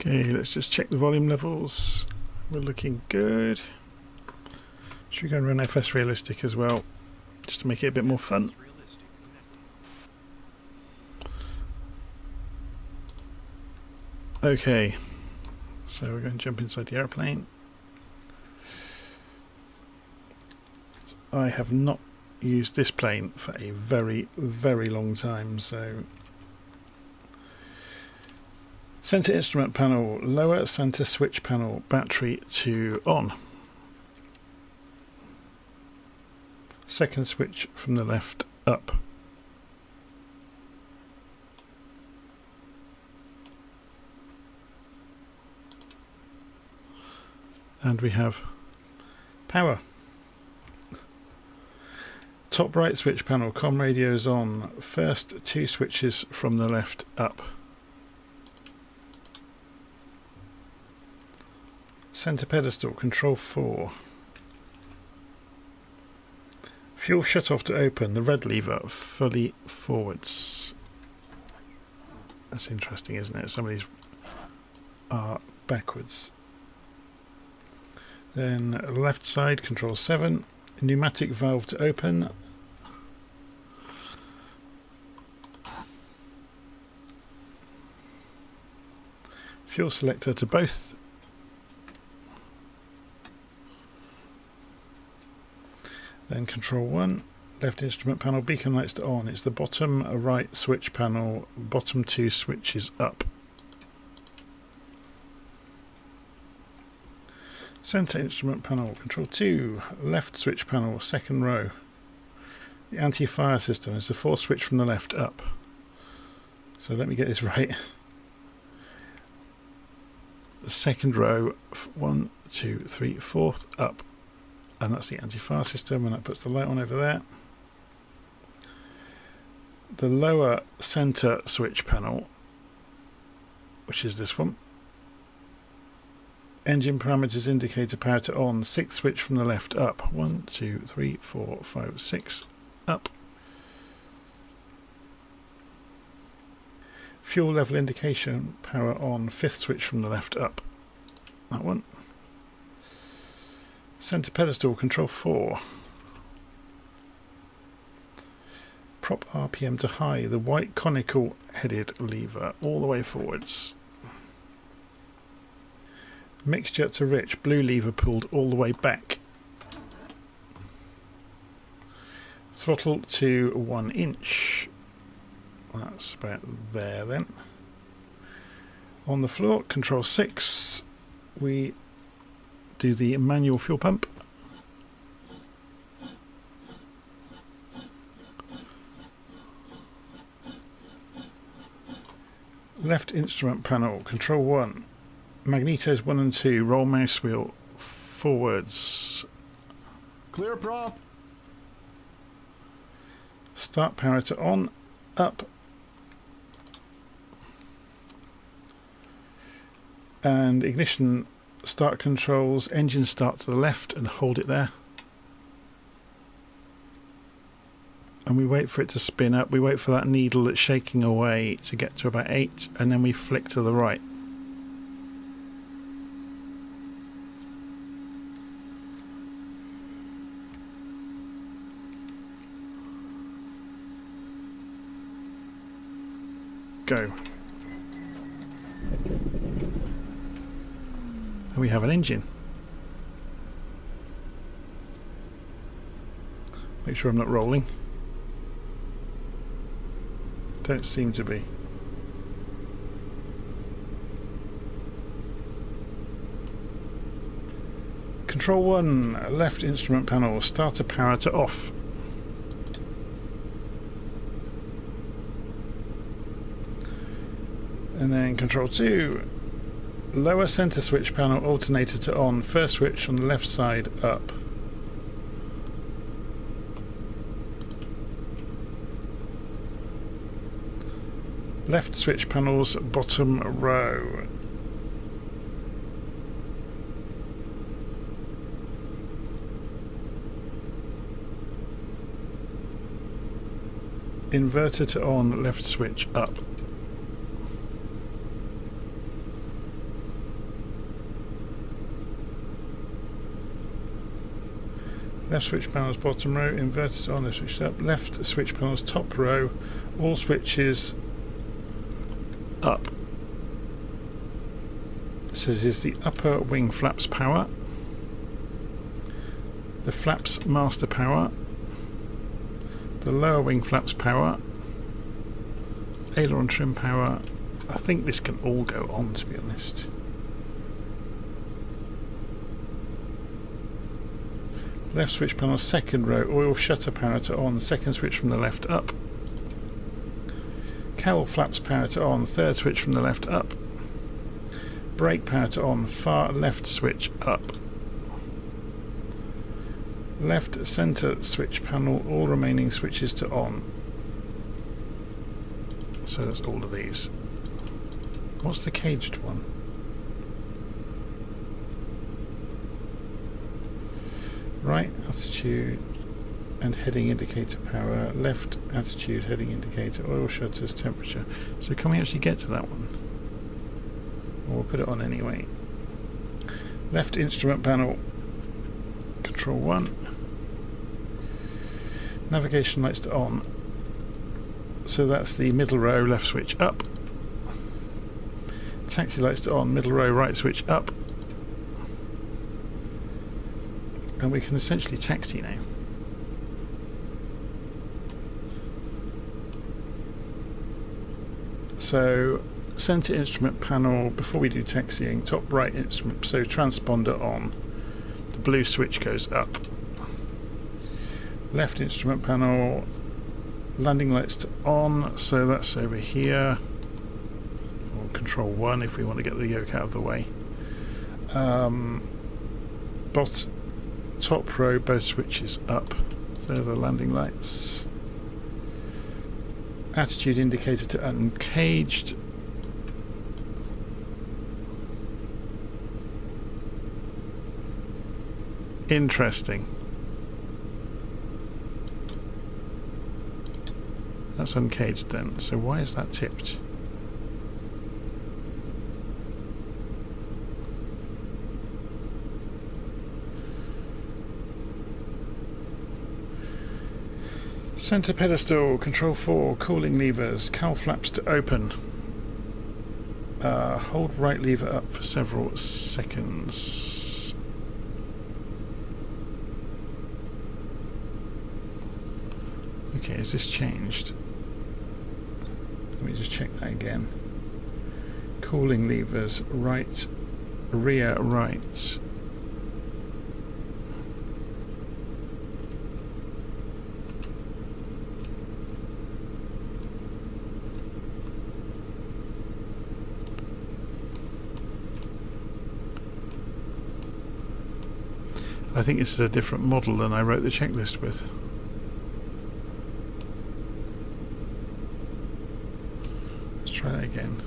Okay, let's just check the volume levels. We're looking good. Should we go and run FS Realistic as well, just to make it a bit more fun? Okay, so we're going to jump inside the airplane. I have not used this plane for a very, very long time, so center instrument panel, lower center switch panel, battery to on. Second switch from the left up. And we have power. Top right switch panel, comm radios on. First two switches from the left up. Center pedestal, control 4. Fuel shut off to open, the red lever fully forwards. That's interesting, isn't it? Some of these are backwards. Then left side, control 7. Pneumatic valve to open. Fuel selector to both. Then control 1, left instrument panel, beacon lights to on. It's the bottom right switch panel, bottom two switches up. Center instrument panel, control 2, left switch panel, second row. The anti-fire system is the fourth switch from the left up. So let me get this right. The second row, 1, 2, 3, fourth up. And that's the anti-fire system, and that puts the light on over there. The lower center switch panel, which is this one. Engine parameters indicator, power to on, sixth switch from the left up. 1, 2, 3, 4, 5, 6 up. Fuel level indication, power on, fifth switch from the left up. That one. Center pedestal, control 4. Prop RPM to high, the white conical headed lever all the way forwards. Mixture to rich, blue lever pulled all the way back. Throttle to 1 inch. That's about there then. On the floor, control 6. We do the manual fuel pump. Left instrument panel, control 1. Magnetos 1 and 2, roll mouse wheel forwards. Clear prop. Start power to on, up. And ignition start controls, engine start to the left and hold it there. And we wait for it to spin up, we wait for that needle that's shaking away to get to about 8, and then we flick to the right. Go. And we have an engine. Make sure I'm not rolling. Don't seem to be. Control 1, left instrument panel, starter power to off. And then control 2, lower center switch panel, alternator to on, first switch on the left side up. Left switch panels, bottom row. Inverter to on, left switch up. Left switch panels bottom row, inverted on, left switch up. Left switch panels top row, all switches up. So this is the upper wing flaps power, the flaps master power, the lower wing flaps power, aileron trim power. I think this can all go on, to be honest. Left switch panel second row, oil shutter power to on, second switch from the left up. Cowl flaps power to on, third switch from the left up. Brake power to on, far left switch up. Left centre switch panel, all remaining switches to on. So that's all of these. What's the caged one? Right attitude and heading indicator power, left attitude, heading indicator, oil shutters, temperature. So can we actually get to that one? Or we'll put it on anyway. Left instrument panel, control 1. Navigation lights to on. So that's the middle row, left switch up. Taxi lights to on, middle row, right switch up. And we can essentially taxi now. So center instrument panel, before we do taxiing, top right instrument, so transponder on. The blue switch goes up. Left instrument panel, landing lights to on, so that's over here. Or control 1 if we want to get the yoke out of the way. Top row, both switches up. There are the landing lights. Attitude indicator to uncaged. Interesting. That's uncaged then. So why is that tipped? Center pedestal, control 4, cooling levers, cowl flaps to open. Hold right lever up for several seconds. Okay, has this changed? Let me just check that again. Cooling levers, right, rear, right. I think this is a different model than I wrote the checklist with. Let's try that again.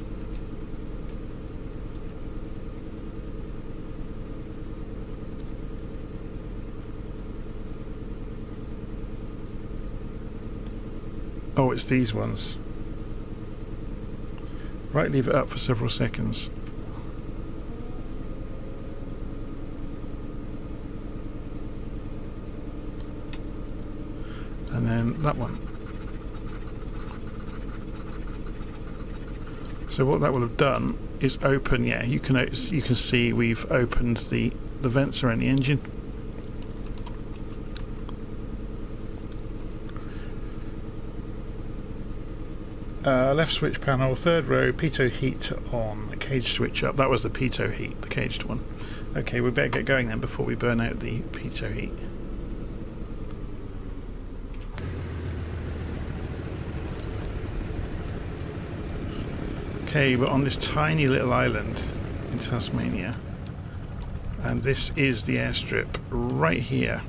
Oh, it's these ones. Right lever up for several seconds. And then that one. So what that will have done is open. Yeah, you can see we've opened the vents around the engine. Left switch panel, third row, pitot heat on, cage switch up. That was the pitot heat, the caged one. Okay, we better get going then before we burn out the pitot heat. Okay, we're on this tiny little island in Tasmania, and this is the airstrip right here.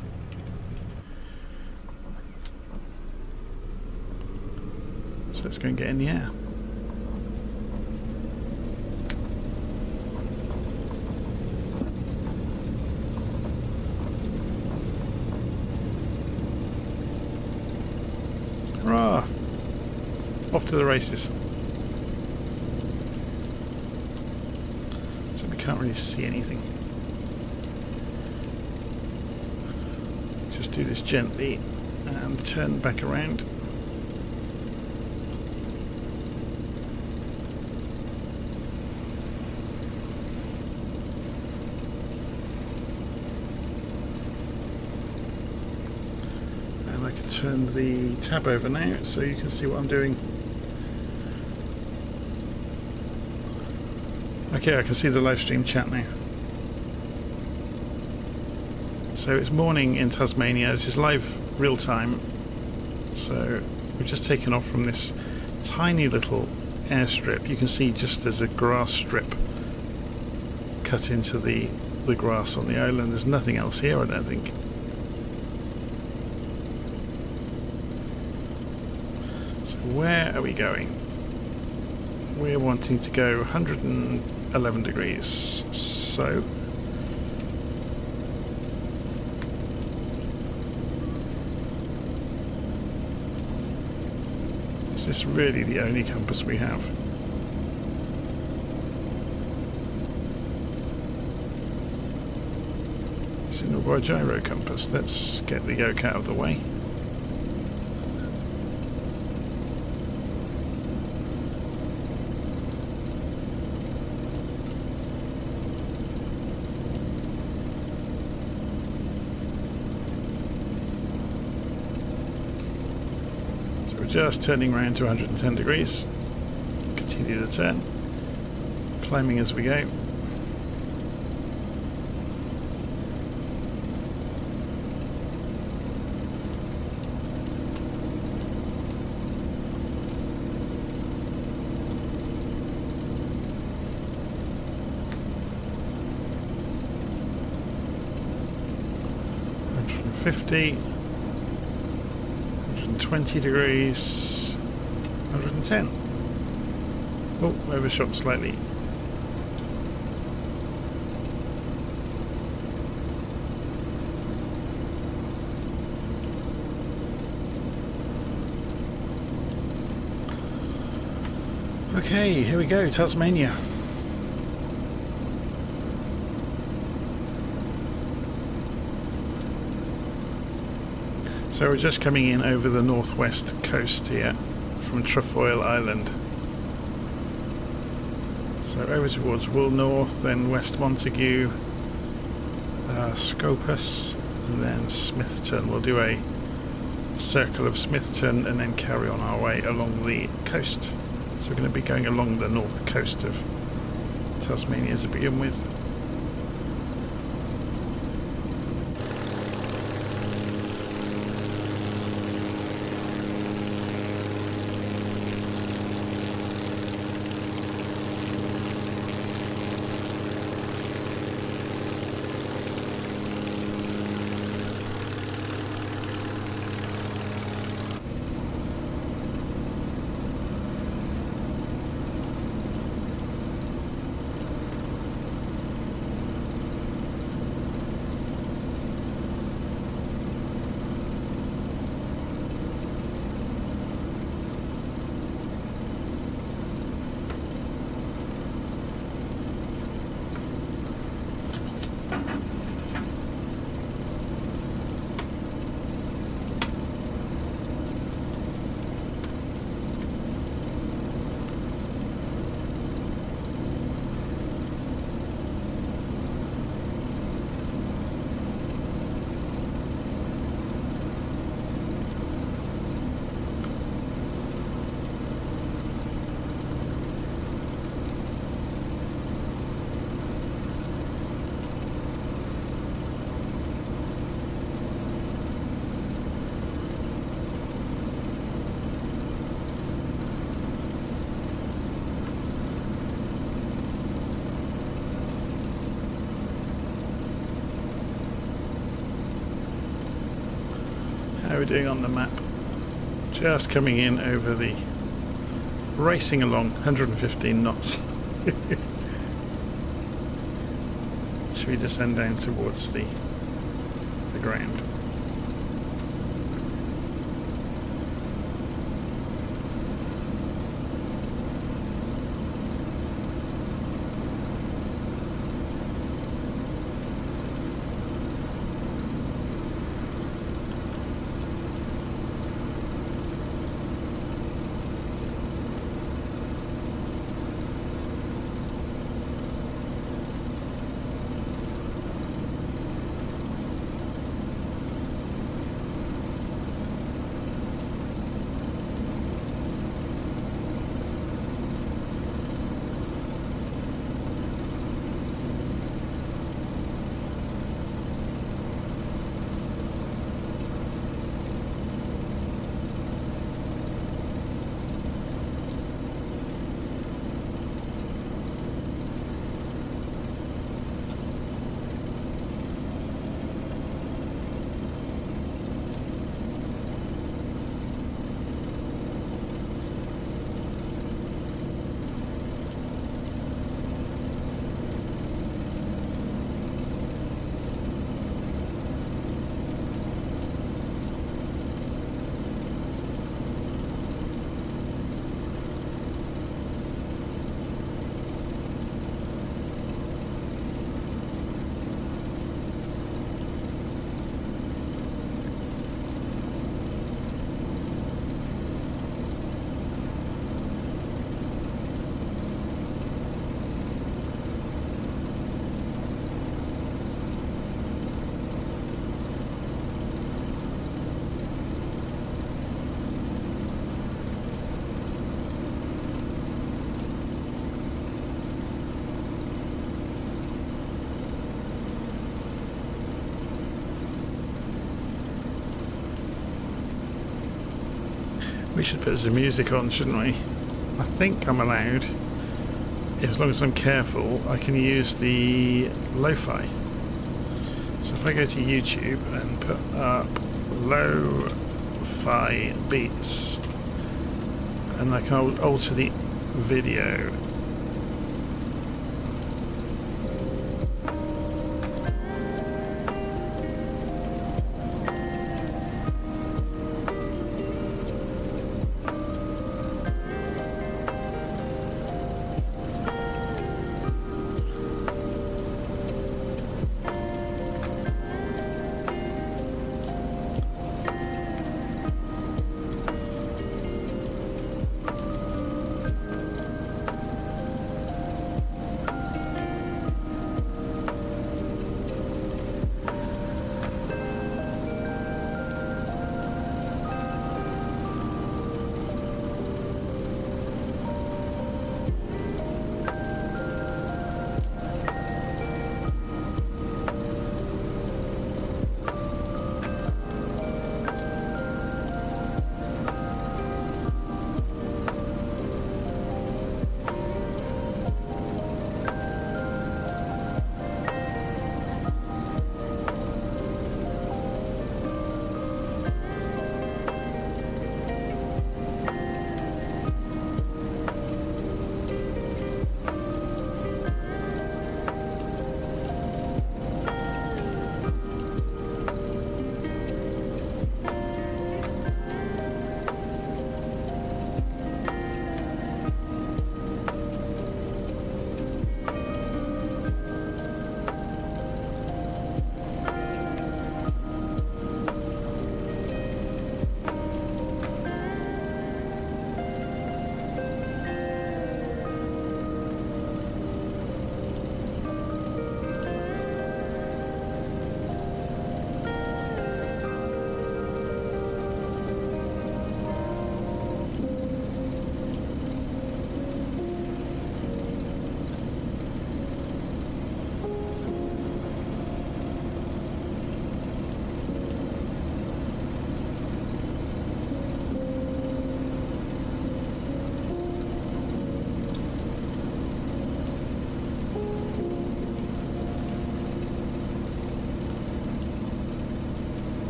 So let's go and get in the air. Hurrah! Off to the races. So we can't really see anything. Just do this gently and turn back around. And I can turn the tab over now so you can see what I'm doing. Okay, I can see the live stream chat now. So it's morning in Tasmania. This is live real time. So we've just taken off from this tiny little airstrip. You can see just there's a grass strip cut into the grass on the island. There's nothing else here, I don't think. So where are we going? We're wanting to go 111 degrees. So is this really the only compass we have? Is it not a gyro compass? Let's get the yoke out of the way. Just turning around to 110 degrees. Continue to turn. Climbing as we go. $150. 20 degrees, 110. Oh, overshot slightly. Okay, here we go, Tasmania. So we're just coming in over the northwest coast here from Trefoil Island. So over towards Wool North, then West Montague, Scopus, and then Smithton. We'll do a circle of Smithton and then carry on our way along the coast. So we're going to be going along the north coast of Tasmania to begin with. How are we doing on the map? Just coming in over the... racing along, 115 knots. Should we descend down towards the ground? We should put some music on, shouldn't we? I think I'm allowed. As long as I'm careful, I can use the lo-fi. So if I go to YouTube and put up lo-fi beats, and I can alter the video.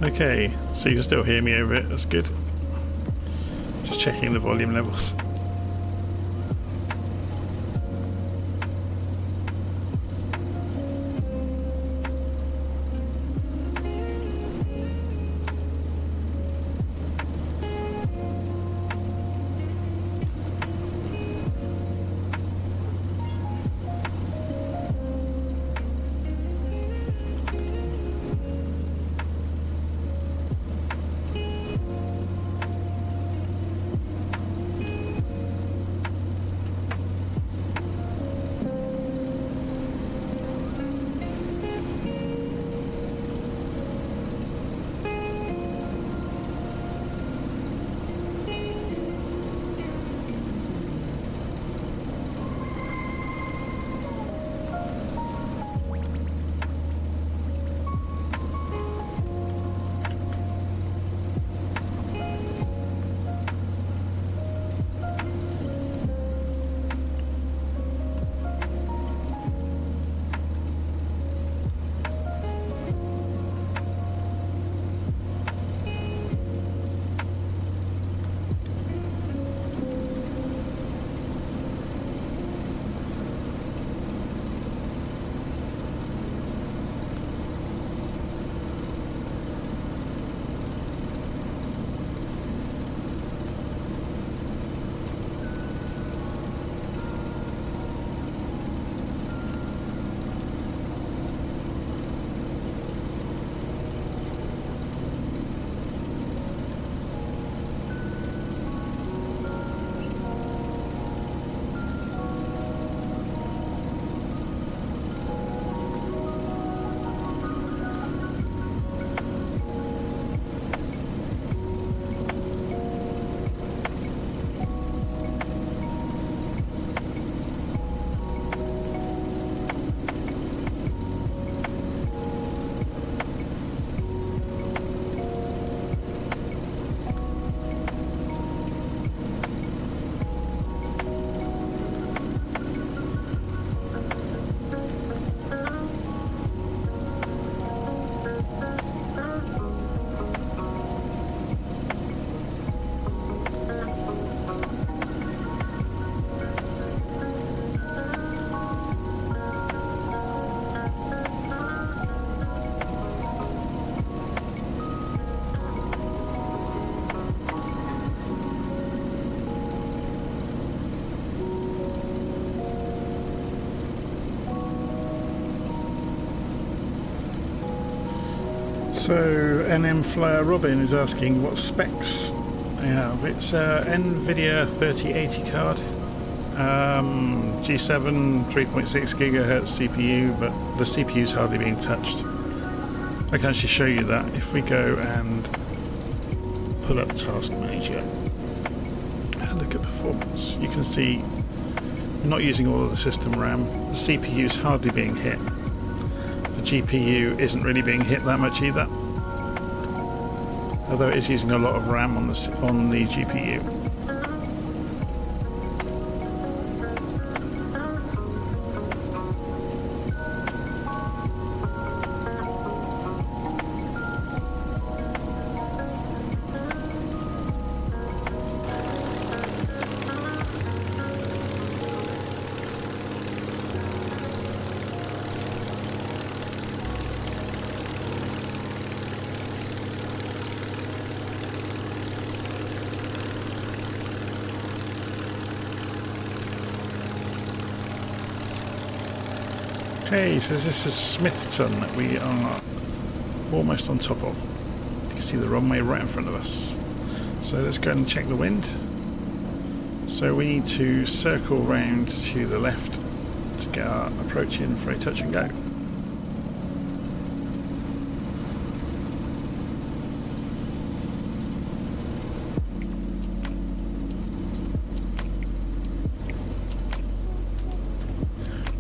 Okay, so you can still hear me over it, that's good. Just checking the volume levels. So NM Flyer Robin is asking what specs I have. It's a NVIDIA 3080 card, G7 3.6 gigahertz CPU, but the CPU is hardly being touched. I can actually show you that if we go and pull up Task Manager and look at performance. You can see we're not using all of the system RAM. The CPU is hardly being hit. The GPU isn't really being hit that much either, although it is using a lot of RAM on the GPU. Okay, so this is Smithton that we are almost on top of. You can see the runway right in front of us. So let's go and check the wind. So we need to circle round to the left to get our approach in for a touch and go.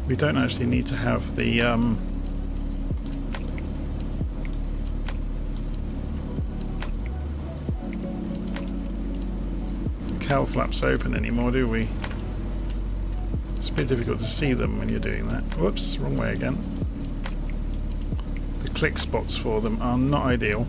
We don't actually need to have the cowl flaps open anymore, do we? It's a bit difficult to see them when you're doing that. Whoops, wrong way again. The click spots for them are not ideal.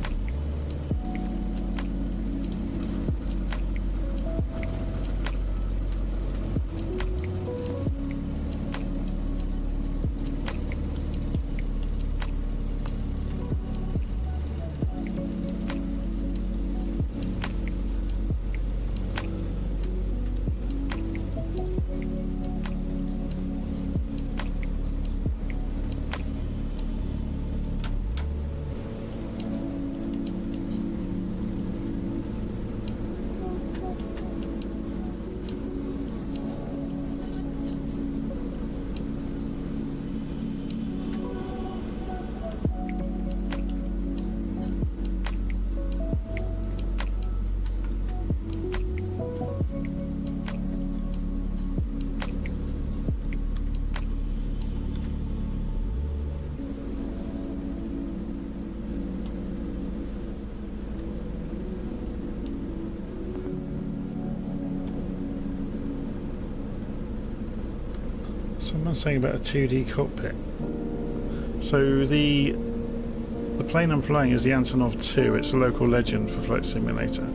Someone's saying about a 2D cockpit. So the plane I'm flying is the Antonov AN-2. It's a local legend for Flight Simulator.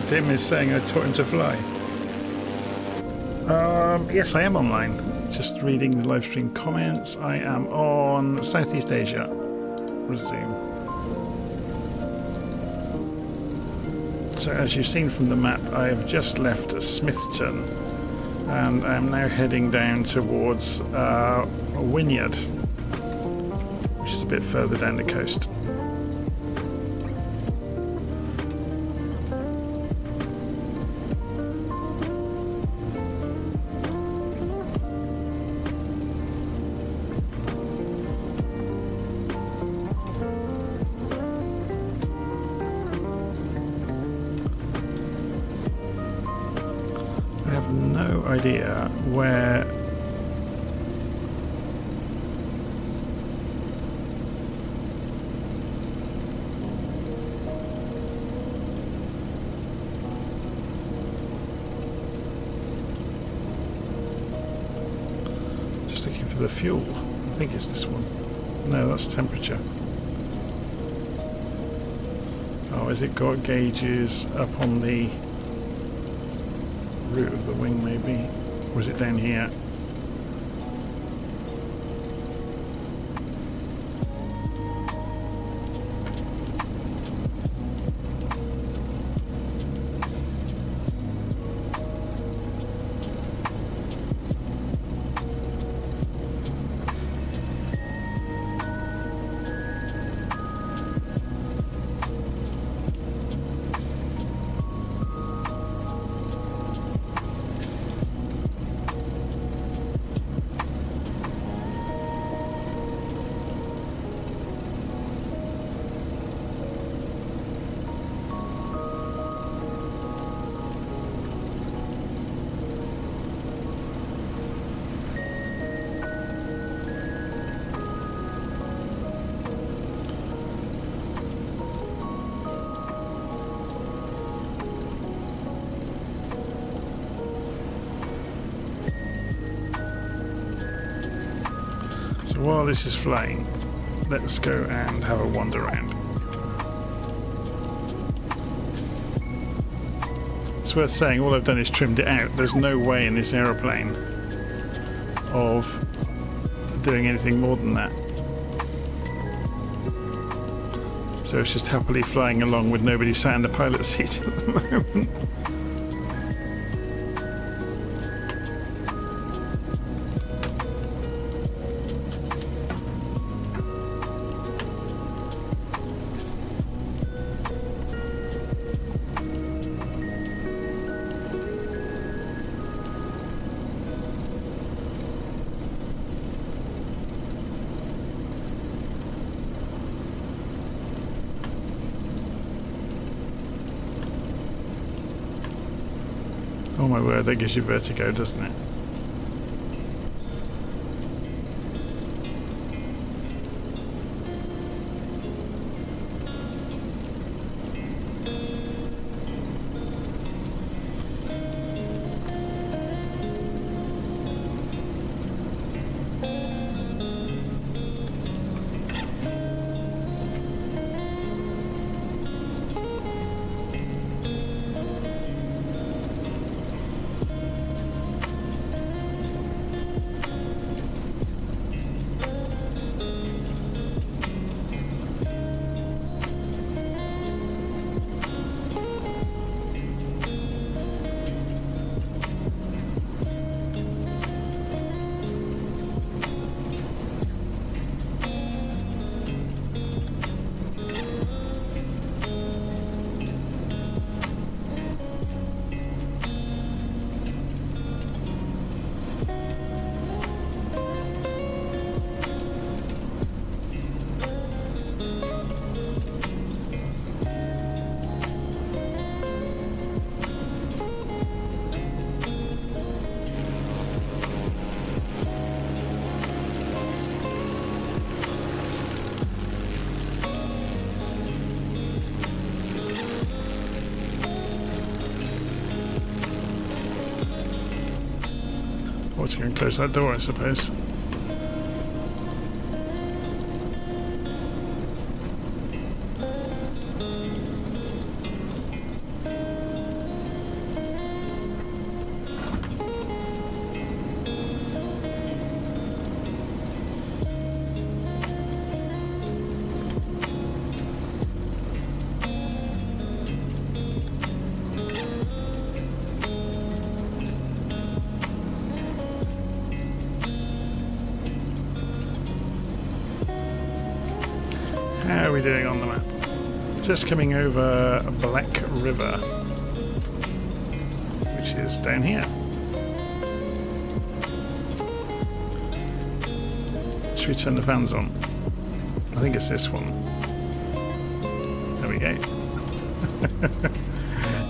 Dim is saying I taught him to fly. Yes, I am online. Just reading the live stream comments. I am on Southeast Asia. Resume. So as you've seen from the map, I have just left Smithton and I am now heading down towards Wynyard, which is a bit further down the coast. idea where just looking for the fuel. I think it's this one. No, that's temperature. Oh, has it got gauges up on the root of the wing maybe? Or is it down here? While this is flying, let's go and have a wander around. It's worth saying all I've done is trimmed it out. There's no way in this aeroplane of doing anything more than that. So it's just happily flying along with nobody sat in the pilot seat at the moment. Oh my word, that gives you vertigo, doesn't it? Or to go and close that door, I suppose. How are we doing on the map? Just coming over Black River, which is down here. Should we turn the fans on? I think it's this one. There we go.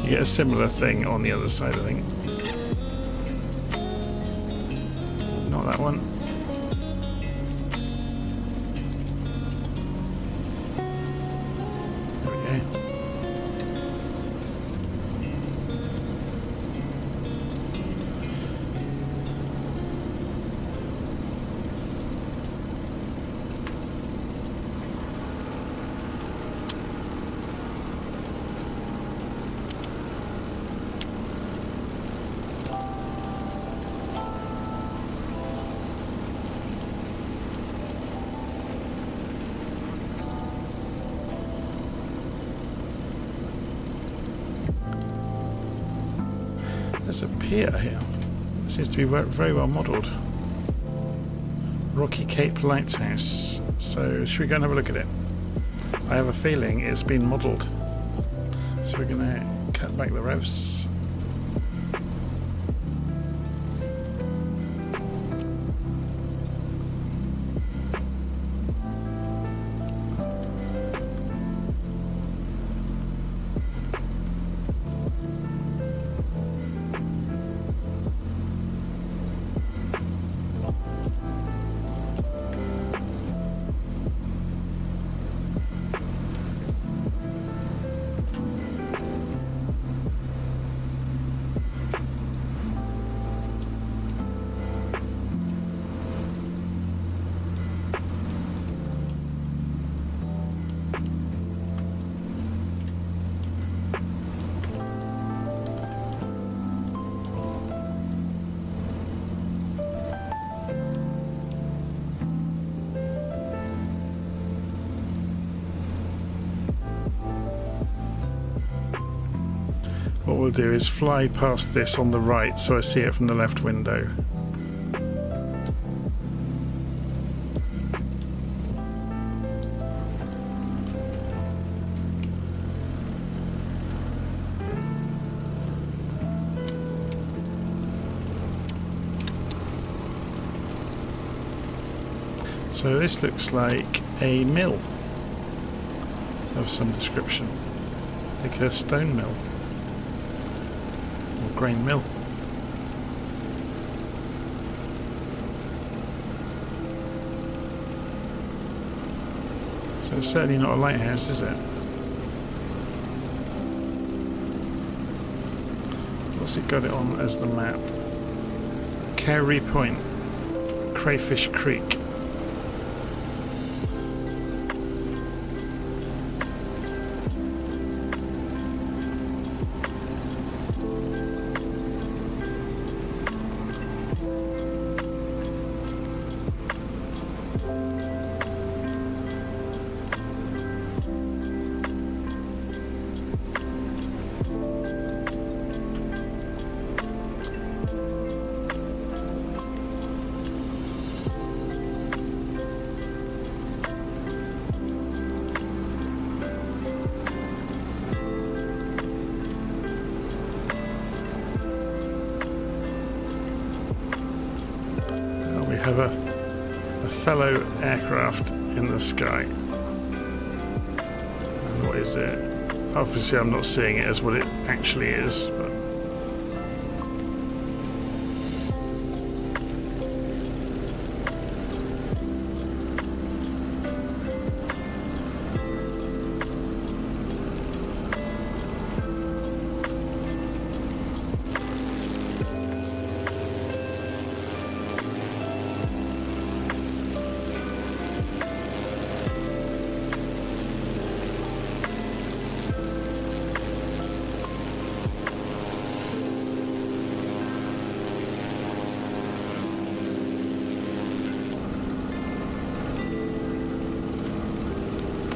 You get a similar thing on the other side, I think. not that one. There we go. There's a pier here. It seems to be very well modelled. Rocky Cape Lighthouse. So should we go and have a look at it? I have a feeling it's been modelled. So we're going to cut back the revs. What we'll do is fly past this on the right so I see it from the left window. So this looks like a mill of some description, like a stone mill. Grain mill. So it's certainly not a lighthouse, is it? What's it got it on as the map? Carey Point, Crayfish Creek. Have a fellow aircraft in the sky. And what is it? Obviously I'm not seeing it as what it actually is, but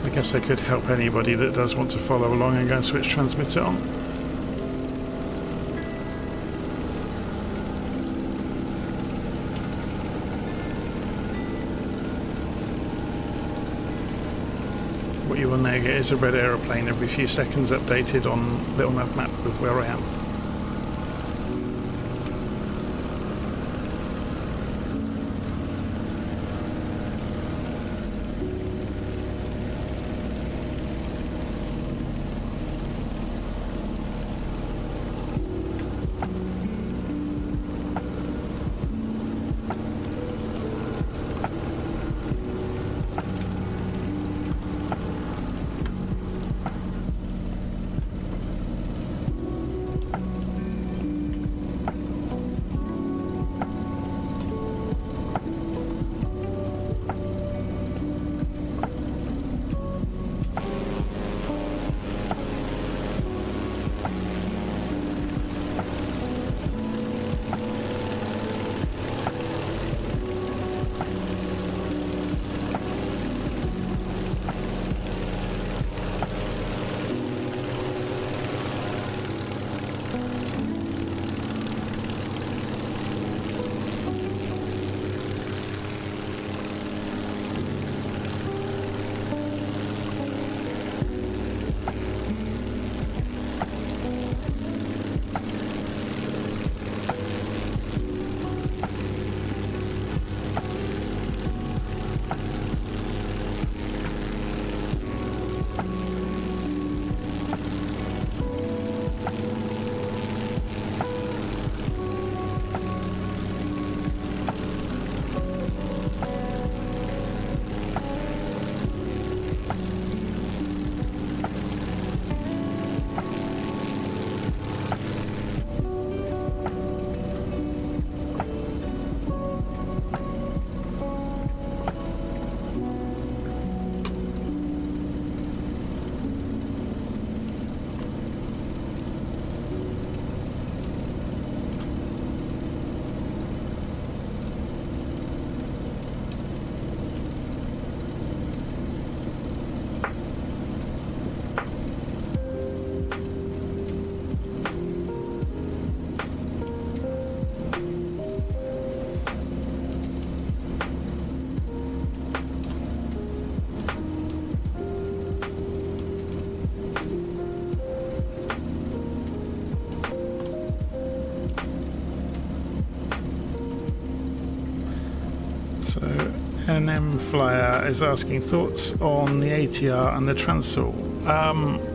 I guess I could help anybody that does want to follow along and go and switch transmitter on. What you will now get is a red aeroplane every few seconds updated on Little Nav Map with where I am. So NM Flyer is asking thoughts on the ATR and the Transall.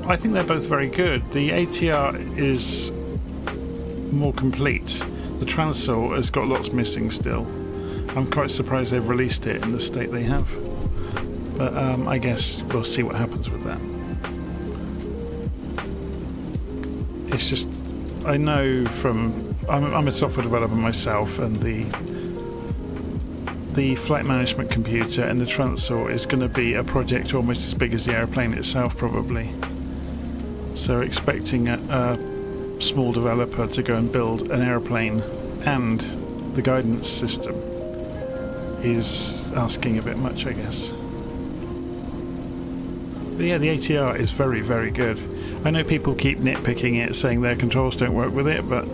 I think they're both very good. The ATR is more complete. The Transall has got lots missing still. I'm quite surprised they've released it in the state they have. But I guess we'll see what happens with that. It's just, I know from, I'm a software developer myself, and the flight management computer and the Transall is going to be a project almost as big as the airplane itself, probably. So expecting a small developer to go and build an airplane and the guidance system is asking a bit much, I guess. But yeah, the ATR is very, very good. I know people keep nitpicking it, saying their controls don't work with it, but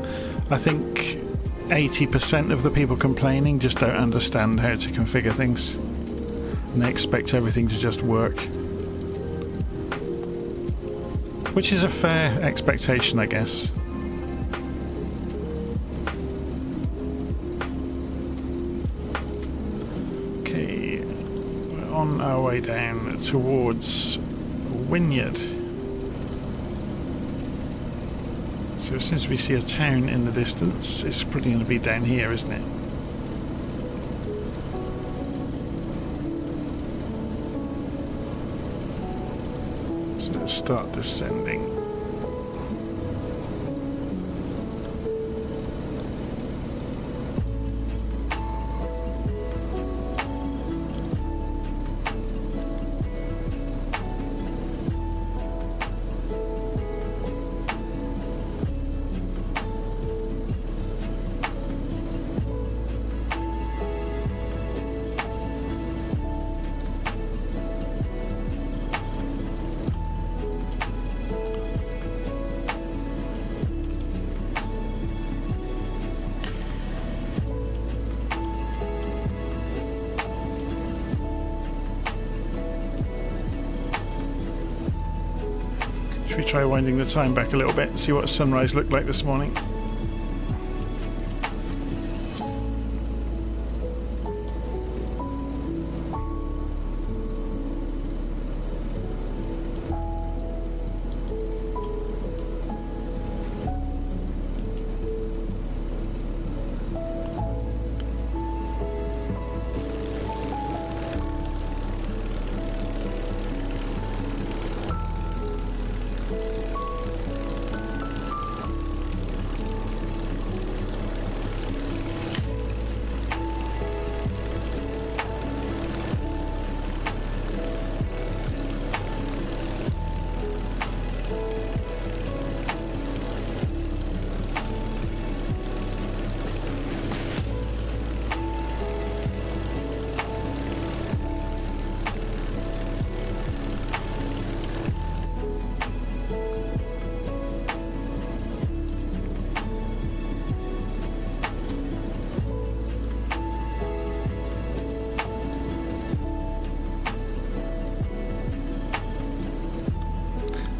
I think 80% of the people complaining just don't understand how to configure things, and they expect everything to just work. Which is a fair expectation, I guess. Okay, we're on our way down towards Wynyard. So as soon as we see a town in the distance, it's probably going to be down here, isn't it? So let's start descending. Should we try winding the time back a little bit and see what sunrise looked like this morning?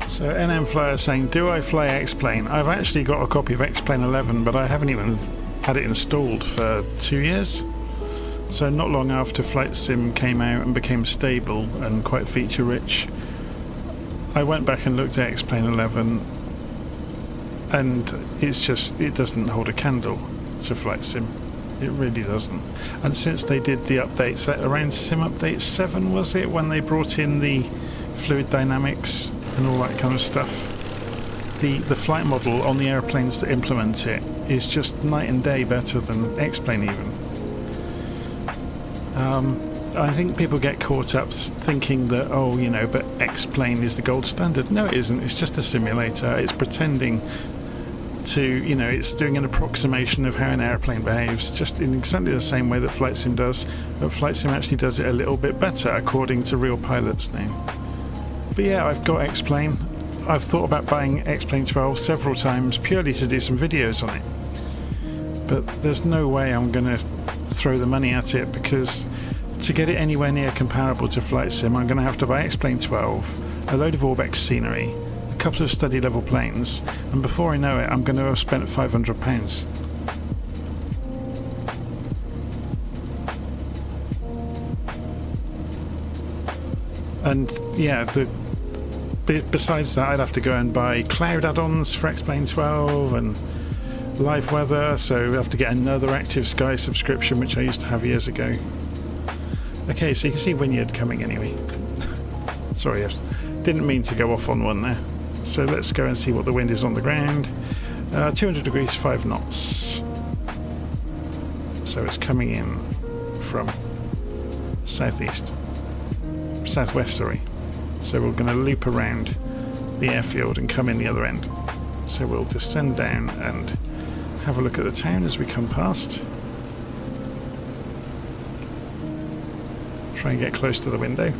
So NM Flyer saying, do I fly X-Plane? I've actually got a copy of X-Plane 11, but I haven't even had it installed for 2 years. So not long after Flight Sim came out and became stable and quite feature rich, I went back and looked at X-Plane 11, and it's just, it doesn't hold a candle to Flight Sim. It really doesn't. And since they did the updates, around Sim Update 7 was it, when they brought in the fluid dynamics and all that kind of stuff, the flight model on the airplanes that implement it is just night and day better than X-Plane even. I think people get caught up thinking that, oh, you know, but X-Plane is the gold standard. No, it isn't. It's just a simulator. It's pretending to, you know, it's doing an approximation of how an airplane behaves, just in exactly the same way that Flight Sim does, but Flight Sim actually does it a little bit better according to real pilots now. But yeah, I've got X-Plane. I've thought about buying X-Plane 12 several times purely to do some videos on it. But there's no way I'm going to throw the money at it, because to get it anywhere near comparable to Flight Sim, I'm going to have to buy X-Plane 12, a load of Orbex scenery, a couple of study level planes, and before I know it, I'm going to have spent £500. And yeah, besides that, I'd have to go and buy cloud add-ons for X-Plane 12 and live weather, so I have to get another Active Sky subscription, which I used to have years ago. Okay, so you can see Wynyard coming anyway. Sorry, I didn't mean to go off on one there. So let's go and see what the wind is on the ground. 200 degrees, 5 knots. So it's coming in from southeast. Southwest, sorry. So we're going to loop around the airfield and come in the other end. So we'll descend down and have a look at the town as we come past. Try and get close to the window.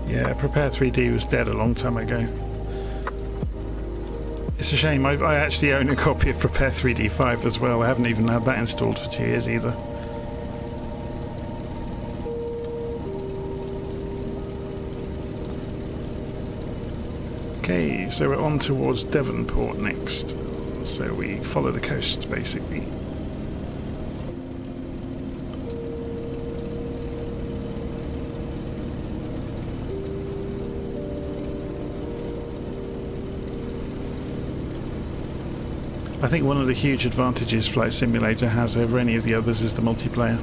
Yeah, Prepare 3D was dead a long time ago. It's a shame. I actually own a copy of Prepare 3D 5 as well. I haven't even had that installed for 2 years either. Okay, so we're on towards Devonport next. So we follow the coast, basically. I think one of the huge advantages Flight Simulator has over any of the others is the multiplayer.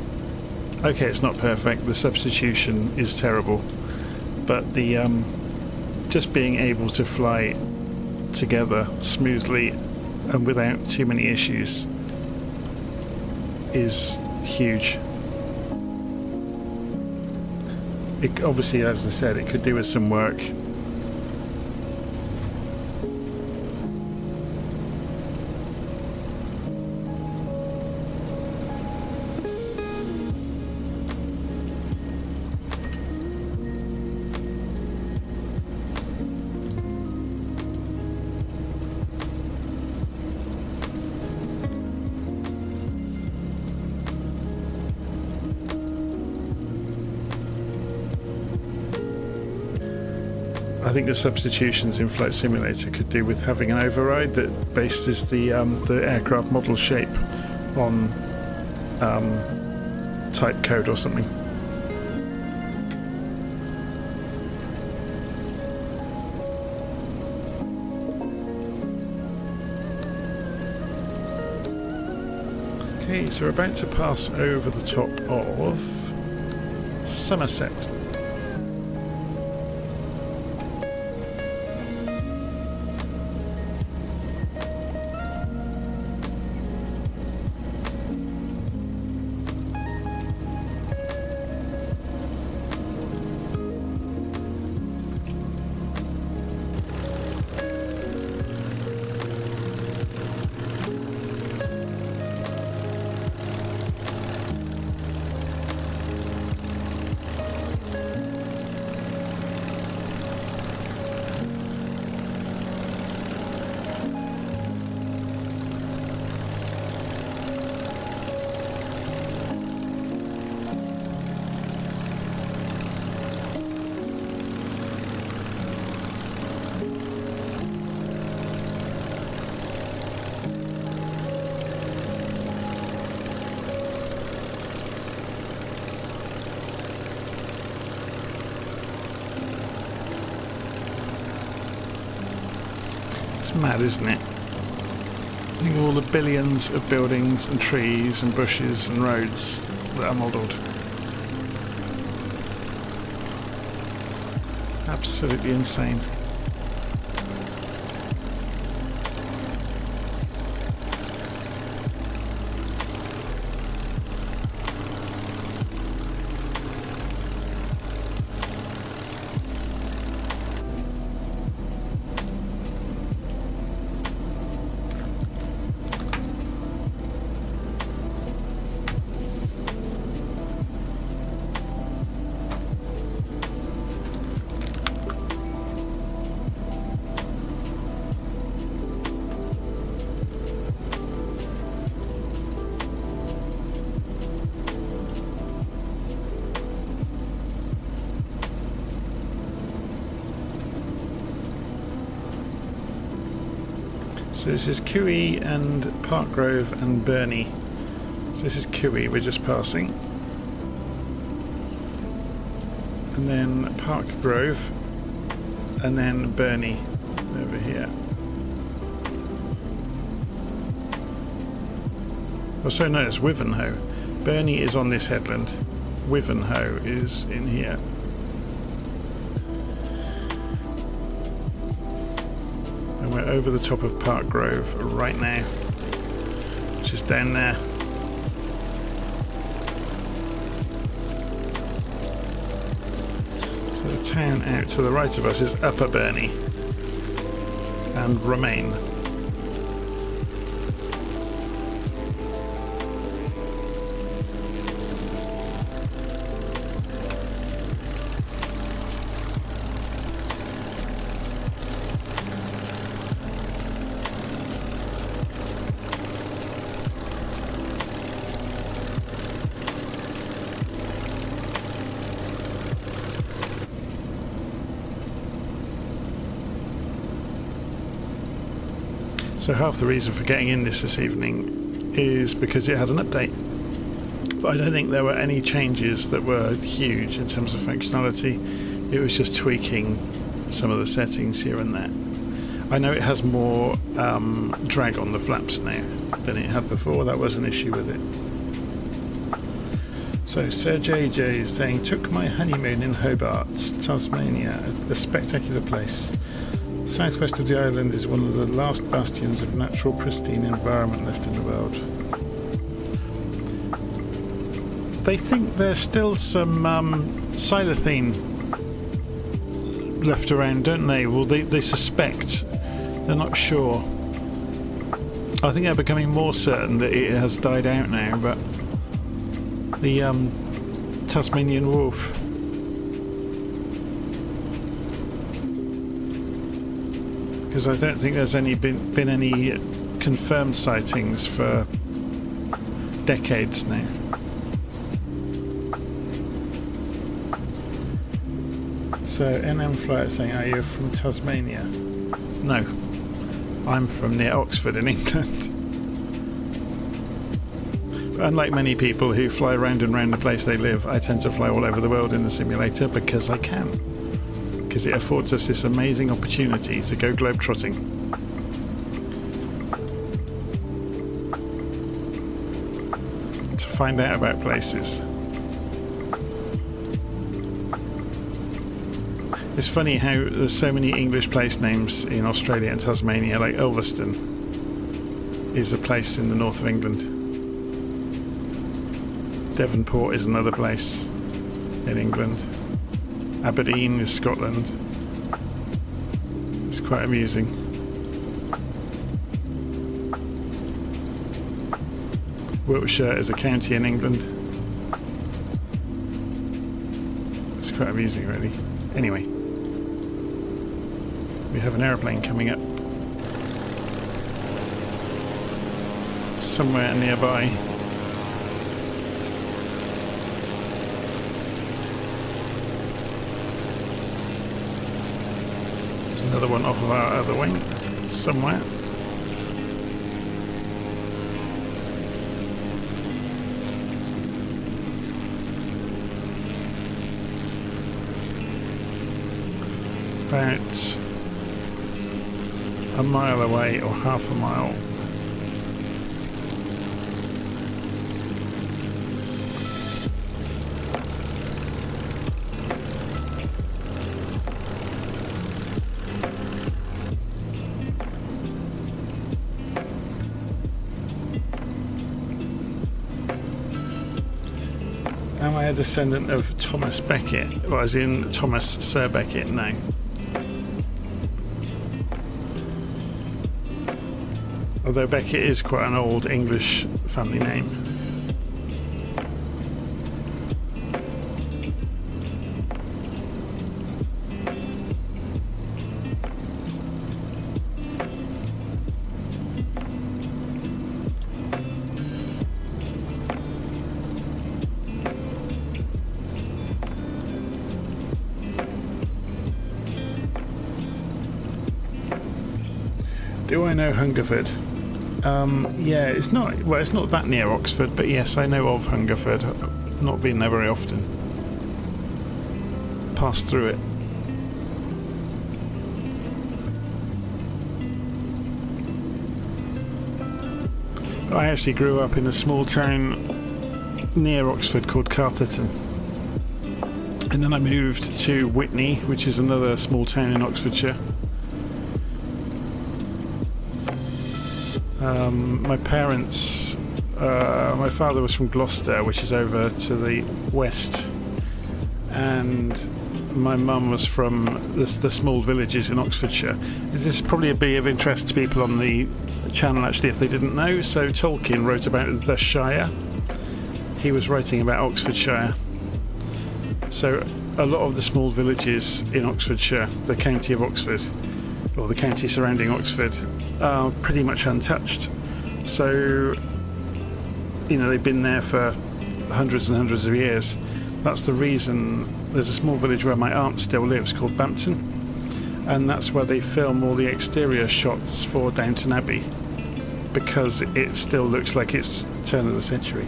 Okay, it's not perfect, the substitution is terrible, but the just being able to fly together smoothly and without too many issues is huge. It, obviously, as I said, it could do with some work. I think the substitutions in Flight Simulator could do with having an override that bases the aircraft model shape on type code or something. Okay, so we're about to pass over the top of Somerset. It's mad, isn't it? Think of all the billions of buildings and trees and bushes and roads that are modelled. Absolutely insane. So this is Cooey and Parkgrove and Burney. So this is Cooey we're just passing. And then Parkgrove and then Burney over here. Oh, sorry, no, it's Wivenhoe. Burney is on this headland. Wivenhoe is in here. And we're over the top of Parkgrove right now, which is down there. So the town out to the right of us is Upper Burney and Romaine. So half the reason for getting in this evening is because it had an update. But I don't think there were any changes that were huge in terms of functionality. It was just tweaking some of the settings here and there. I know it has more drag on the flaps now than it had before. That was an issue with it. So Sir JJ is saying, took my honeymoon in Hobart, Tasmania, a spectacular place. Southwest of the island is one of the last bastions of natural pristine environment left in the world. They think there's still some xylithine left around, don't they? Well, they suspect. They're not sure. I think they're becoming more certain that it has died out now, but the Tasmanian wolf. Because I don't think there's been any confirmed sightings for decades now. So NM Flight saying, are you from Tasmania? No, I'm from near Oxford in England. But unlike many people who fly round and round the place they live, I tend to fly all over the world in the simulator because I can. Because it affords us this amazing opportunity to go globetrotting. To find out about places. It's funny how there's so many English place names in Australia and Tasmania, like Ulverston is a place in the north of England. Devonport is another place in England. Aberdeen is Scotland. It's quite amusing. Wiltshire is a county in England. It's quite amusing, really. Anyway, we have an aeroplane coming up somewhere nearby. There's another one off of our other wing somewhere. About a mile away or half a mile. Am I a descendant of Thomas Becket? Well, as in Thomas Sir Becket? No. Although Becket is quite an old English family name. Do I know Hungerford? Yeah, it's not that near Oxford, but yes, I know of Hungerford. I've not been there very often. Passed through it. I actually grew up in a small town near Oxford called Carterton. And then I moved to Witney, which is another small town in Oxfordshire. My parents, my father was from Gloucester, which is over to the west, and my mum was from the small villages in Oxfordshire. This is probably be of interest to people on the channel, actually, if they didn't know. So Tolkien wrote about the Shire. He was writing about Oxfordshire. So a lot of the small villages in Oxfordshire, the county of Oxford, or the county surrounding Oxford, are pretty much untouched. So, you know, they've been there for hundreds and hundreds of years. That's the reason there's a small village where my aunt still lives called Bampton, and that's where they film all the exterior shots for Downton Abbey, because it still looks like it's turn of the century.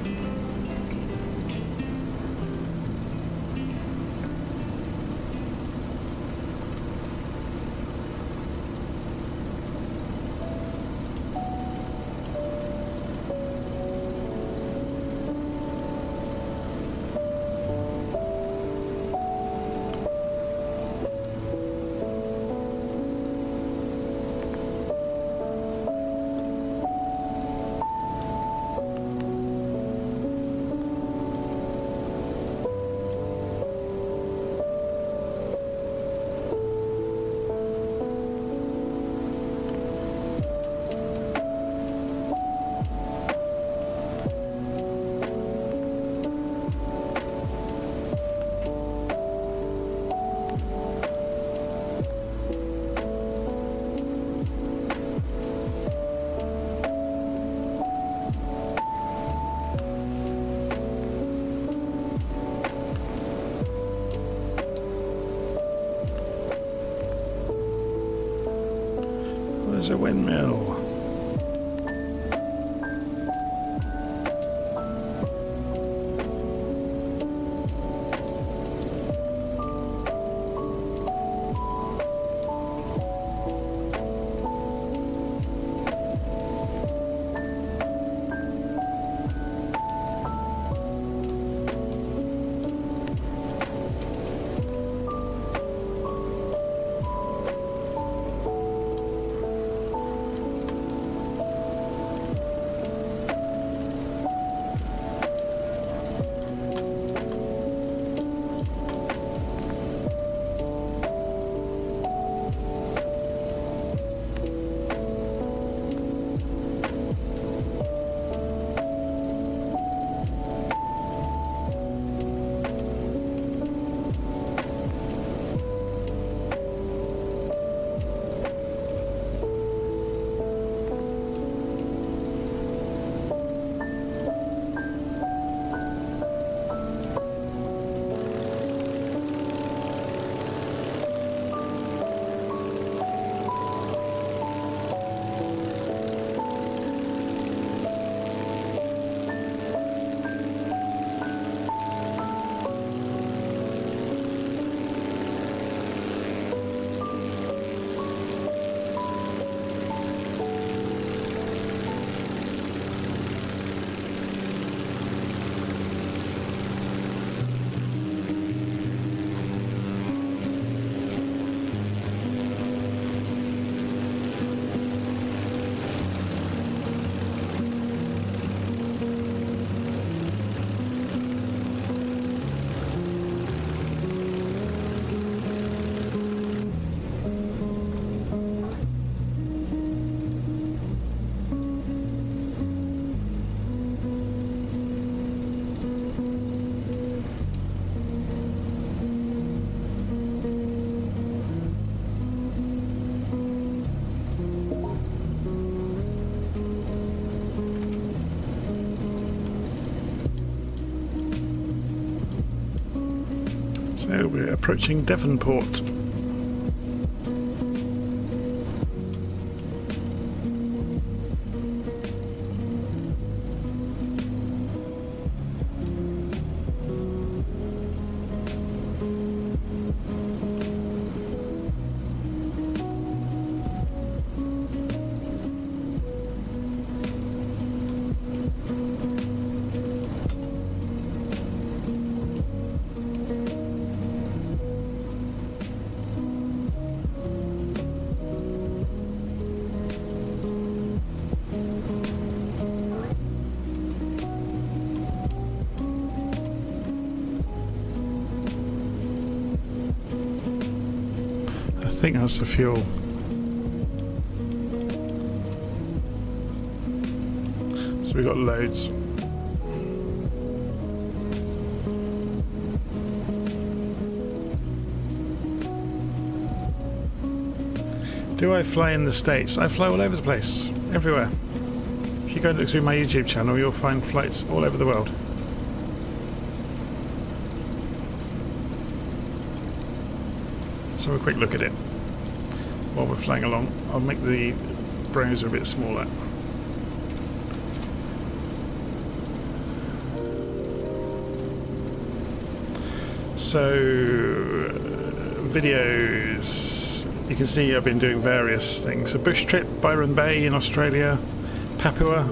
there's a windmill. So we're approaching Devonport. I think that's the fuel. So we've got loads. Do I fly in the States? I fly all over the place, everywhere. If you go and look through my YouTube channel, you'll find flights all over the world. Let's have a quick look at it while we're flying along. I'll make the browser a bit smaller. So, videos, you can see I've been doing various things. A bush trip, Byron Bay in Australia, Papua,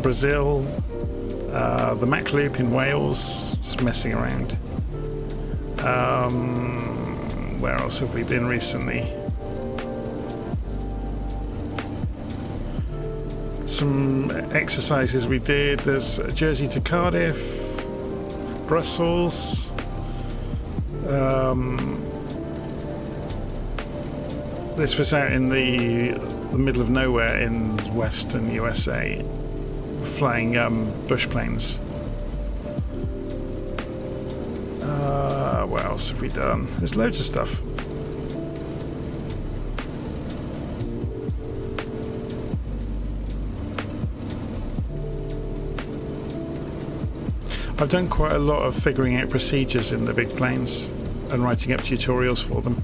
Brazil, the Mac Loop in Wales, just messing around. Where else have we been recently? Some exercises we did. There's Jersey to Cardiff, Brussels. This was out in the middle of nowhere in western USA, flying bush planes. What else have we done? There's loads of stuff. I've done quite a lot of figuring out procedures in the big planes and writing up tutorials for them.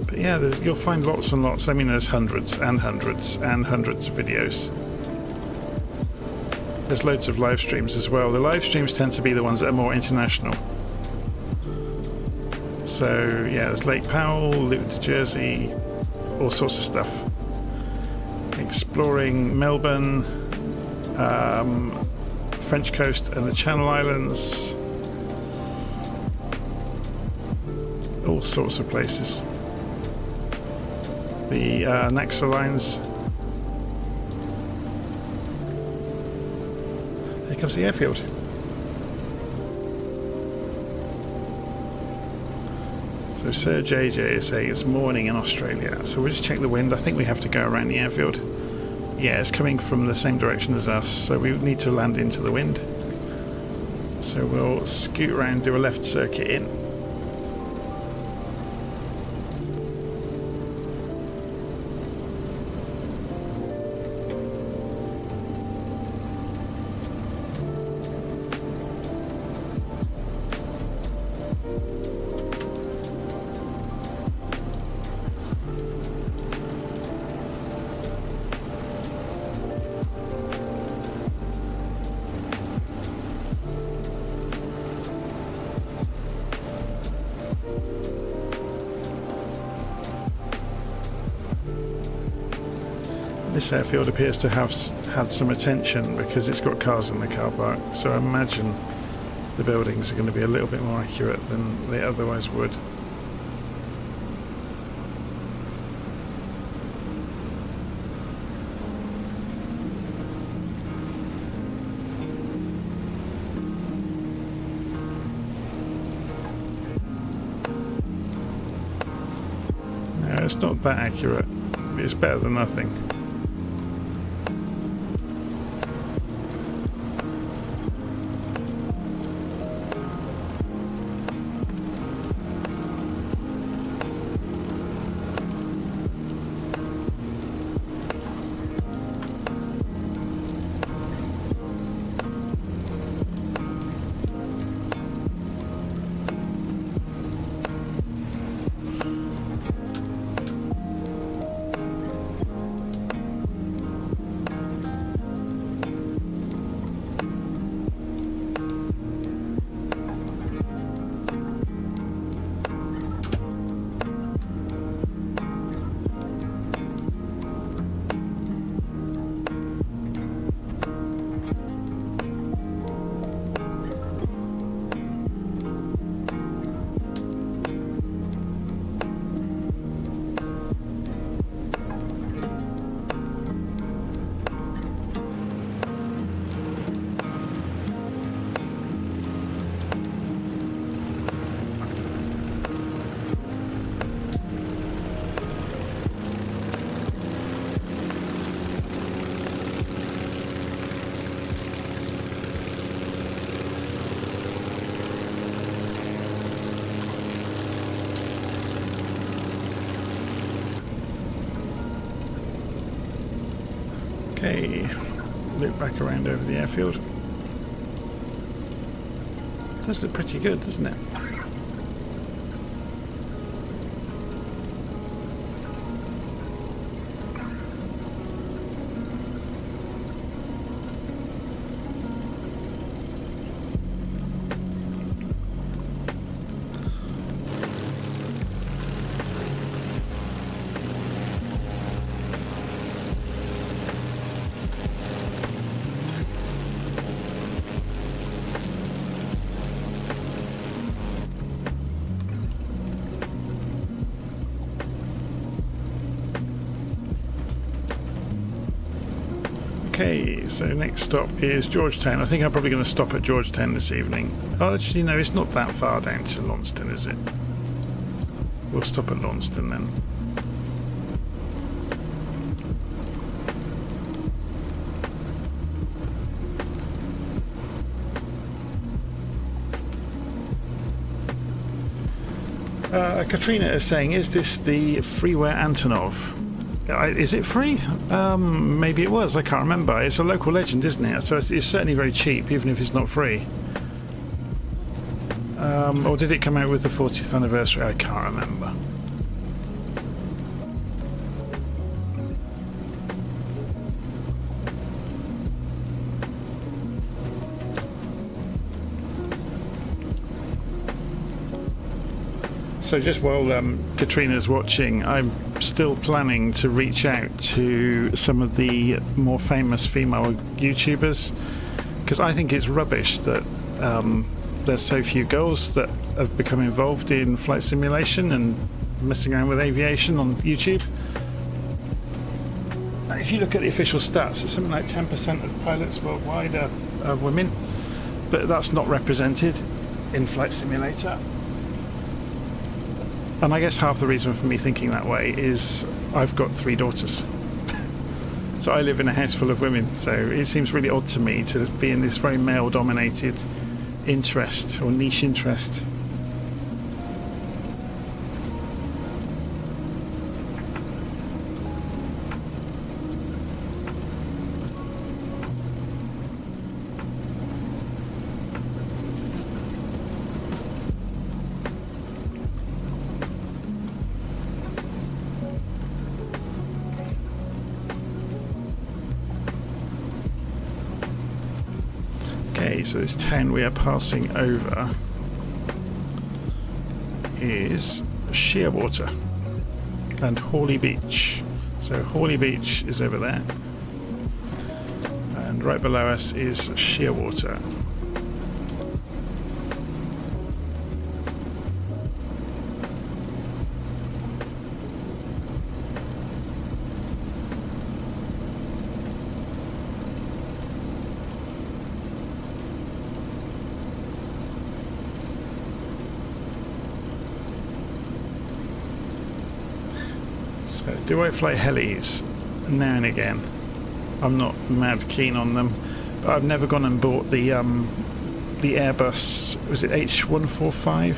But yeah, you'll find lots and lots. I mean, there's hundreds and hundreds and hundreds of videos. There's loads of live streams as well. The live streams tend to be the ones that are more international. So yeah, there's Lake Powell, Luton to Jersey, all sorts of stuff. Exploring Melbourne, French coast and the Channel Islands. All sorts of places. The Naxa lines. Here comes the airfield. So Sir JJ is saying it's morning in Australia. So we'll just check the wind. I think we have to go around the airfield. Yeah, it's coming from the same direction as us, so we need to land into the wind. So we'll scoot around, do a left circuit in. This airfield appears to have had some attention because it's got cars in the car park, so I imagine the buildings are going to be a little bit more accurate than they otherwise would. No, it's not that accurate, but it's better than nothing. Okay, loop back around over the airfield. Does look pretty good, doesn't it? Okay, so next stop is Georgetown. I think I'm probably going to stop at Georgetown this evening. Oh, actually, no, it's not that far down to Launceston, is it? We'll stop at Launceston then. Katrina is saying, is this the freeware Antonov? Is it free? Maybe it was, I can't remember. It's a local legend, isn't it? So it's certainly very cheap, even if it's not free. Or did it come out with the 40th anniversary? I can't remember. So just while Katrina's watching, I'm still planning to reach out to some of the more famous female YouTubers, because I think it's rubbish that there's so few girls that have become involved in flight simulation and messing around with aviation on YouTube. If you look at the official stats, it's something like 10% of pilots worldwide are women, but that's not represented in Flight Simulator. And I guess half the reason for me thinking that way is I've got 3 daughters. So I live in a house full of women, so it seems really odd to me to be in this very male-dominated interest or niche interest. Okay, so this town we are passing over is Shearwater and Hawley Beach. So Hawley Beach is over there, and right below us is Shearwater. Do I fly helis? Now and again. I'm not mad keen on them, but I've never gone and bought the Airbus. Was it H145?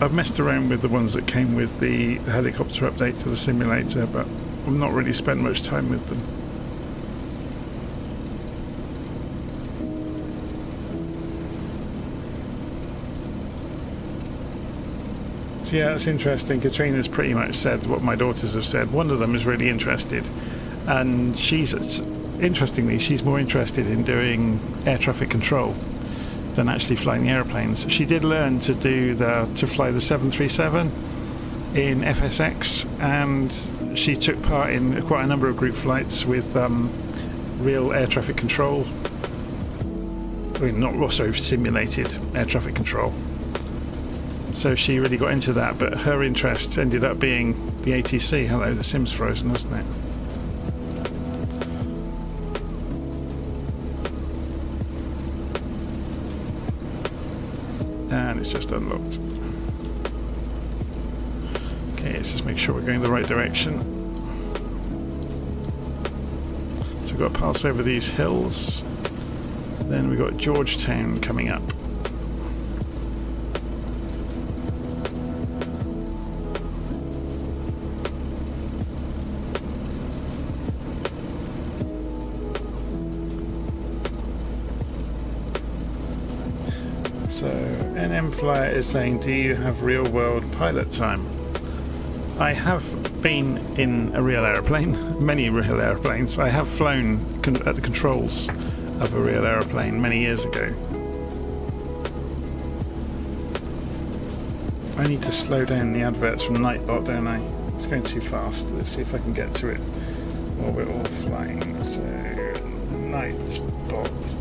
I've messed around with the ones that came with the helicopter update to the simulator, but I've not really spent much time with them. So yeah, it's interesting. Katrina's pretty much said what my daughters have said. One of them is really interested, and interestingly, she's more interested in doing air traffic control than actually flying the aeroplanes. She did learn to fly the 737 in FSX, and she took part in quite a number of group flights with real air traffic control. I mean, not also simulated air traffic control. So she really got into that, but her interest ended up being the ATC. Hello, the sim's frozen, hasn't it? And it's just unlocked. Okay, let's just make sure we're going the right direction. So we've got to pass over these hills. Then we've got Georgetown coming up. So NM Flyer is saying, do you have real world pilot time? I have been in a real aeroplane, many real airplanes. I have flown at the controls of a real aeroplane many years ago. I need to slow down the adverts from Nightbot, don't I? It's going too fast. Let's see if I can get to it while we're all flying. So, Nightbot.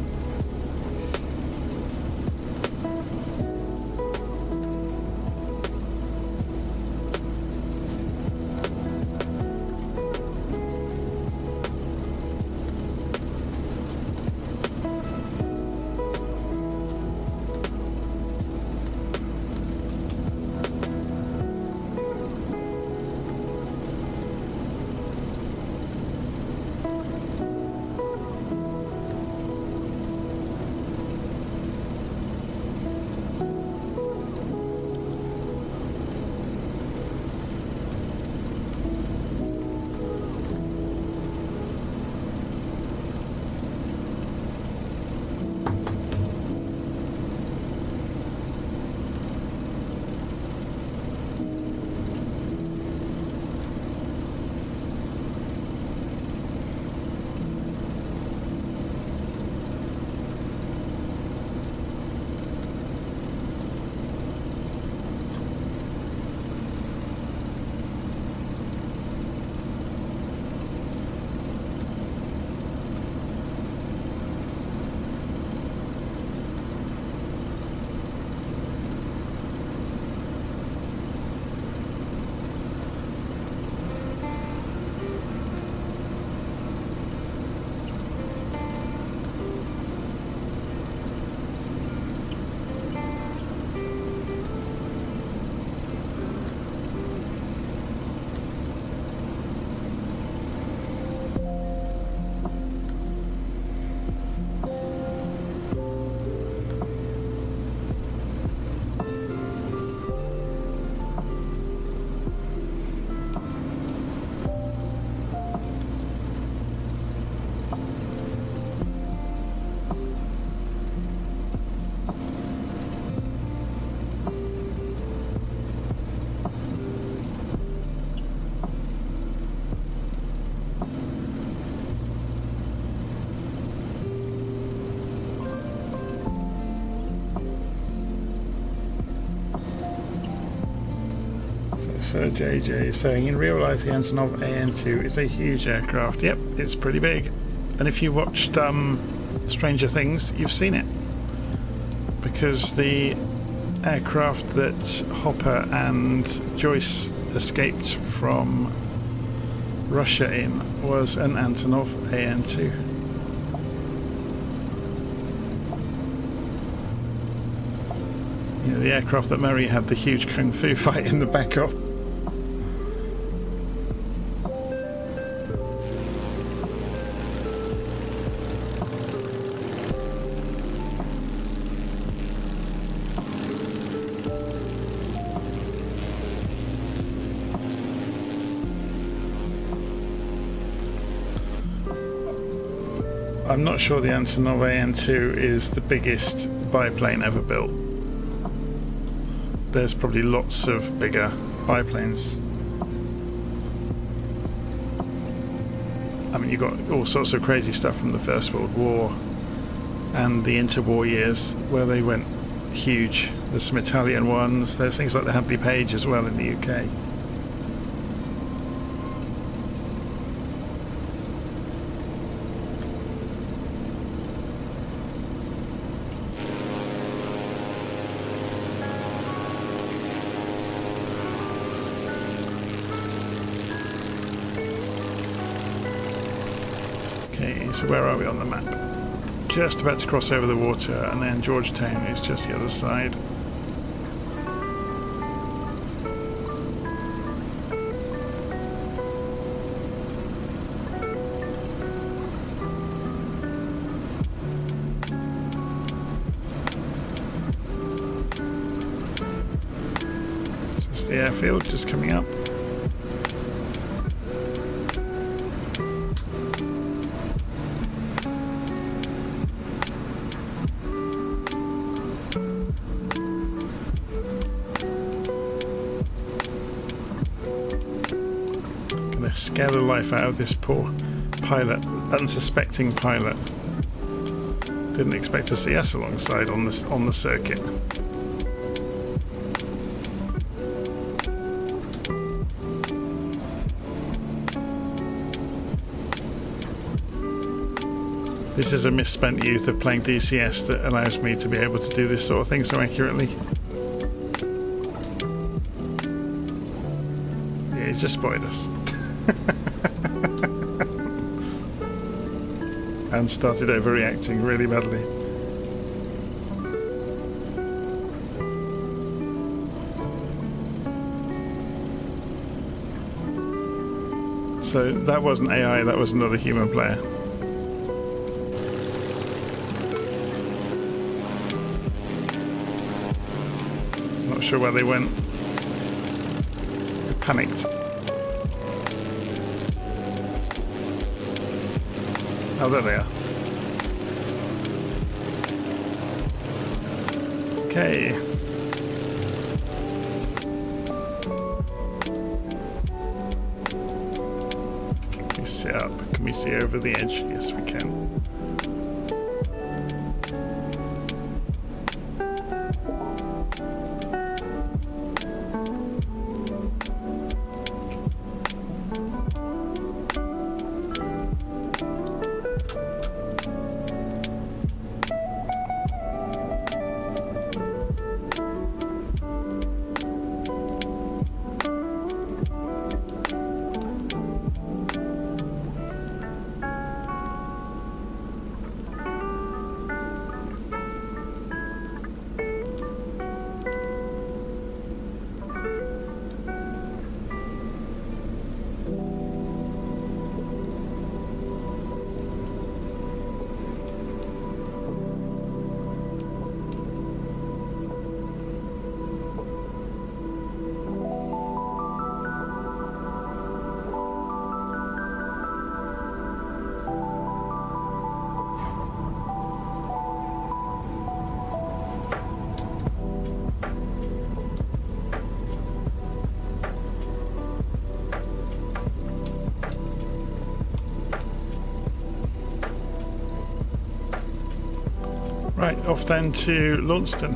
Sir JJ is saying, in real life the Antonov AN-2 is a huge aircraft. Yep, it's pretty big. And if you watched Stranger Things, you've seen it. Because the aircraft that Hopper and Joyce escaped from Russia in was an Antonov AN-2. You know, the aircraft that Murray had the huge kung fu fight in the back of. I'm not sure the Antonov AN-2 is the biggest biplane ever built. There's probably lots of bigger biplanes. I mean, you've got all sorts of crazy stuff from the First World War and the interwar years where they went huge. There's some Italian ones. There's things like the Hadley Page as well in the UK. So where are we on the map? Just about to cross over the water, and then Georgetown is just the other side. Just the airfield just coming up. Scare the life out of this poor pilot, unsuspecting pilot. Didn't expect to see us alongside on the circuit. This is a misspent youth of playing DCS that allows me to be able to do this sort of thing so accurately. Yeah, he's just spotted us. And started overreacting really badly. So that wasn't AI, that was another human player. Not sure where they went. They panicked. Oh, there they are. Okay. Can we sit up? Can we see over the edge? Yes, we can. Right, off down to Launceston.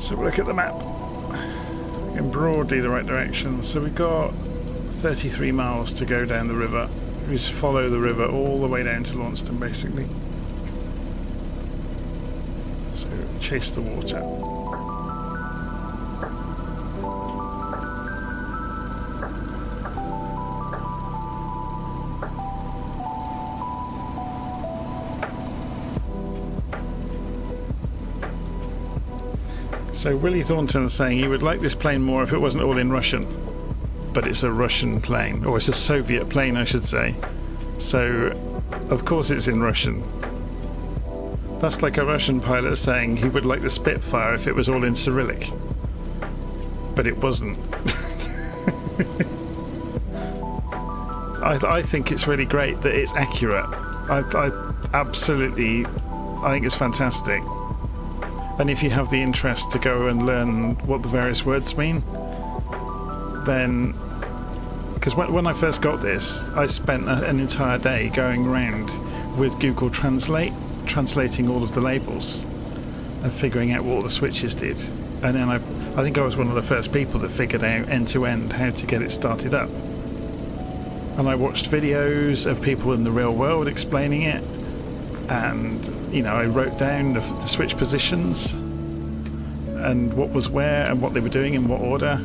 So we'll look at the map in broadly the right direction. So we've got 33 miles to go down the river. We just follow the river all the way down to Launceston basically. So chase the water. So Willie Thornton is saying he would like this plane more if it wasn't all in Russian. But it's a Russian plane, or it's a Soviet plane I should say. So of course it's in Russian. That's like a Russian pilot saying he would like the Spitfire if it was all in Cyrillic. But it wasn't. I think it's really great that it's accurate. I absolutely, I think it's fantastic. And if you have the interest to go and learn what the various words mean, then, because when I first got this, I spent an entire day going around with Google Translate, translating all of the labels and figuring out what all the switches did. And then I think I was one of the first people that figured out end to end how to get it started up. And I watched videos of people in the real world explaining it, and I wrote down the switch positions and what was where and what they were doing in what order,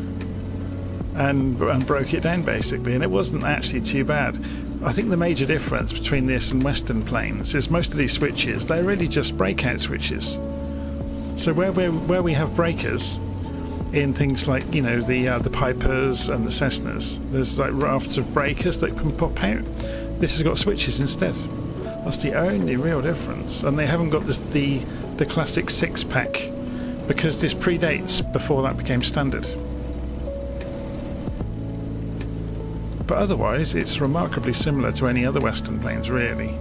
and broke it down basically, and it wasn't actually too bad. I think the major difference between this and Western planes is most of these switches, they're really just breakout switches. So where we have breakers in things like the Pipers and the Cessnas, there's like rafts of breakers that can pop out. This has got switches instead. That's the only real difference, and they haven't got the classic 6-pack because this predates before that became standard. But otherwise it's remarkably similar to any other Western planes really.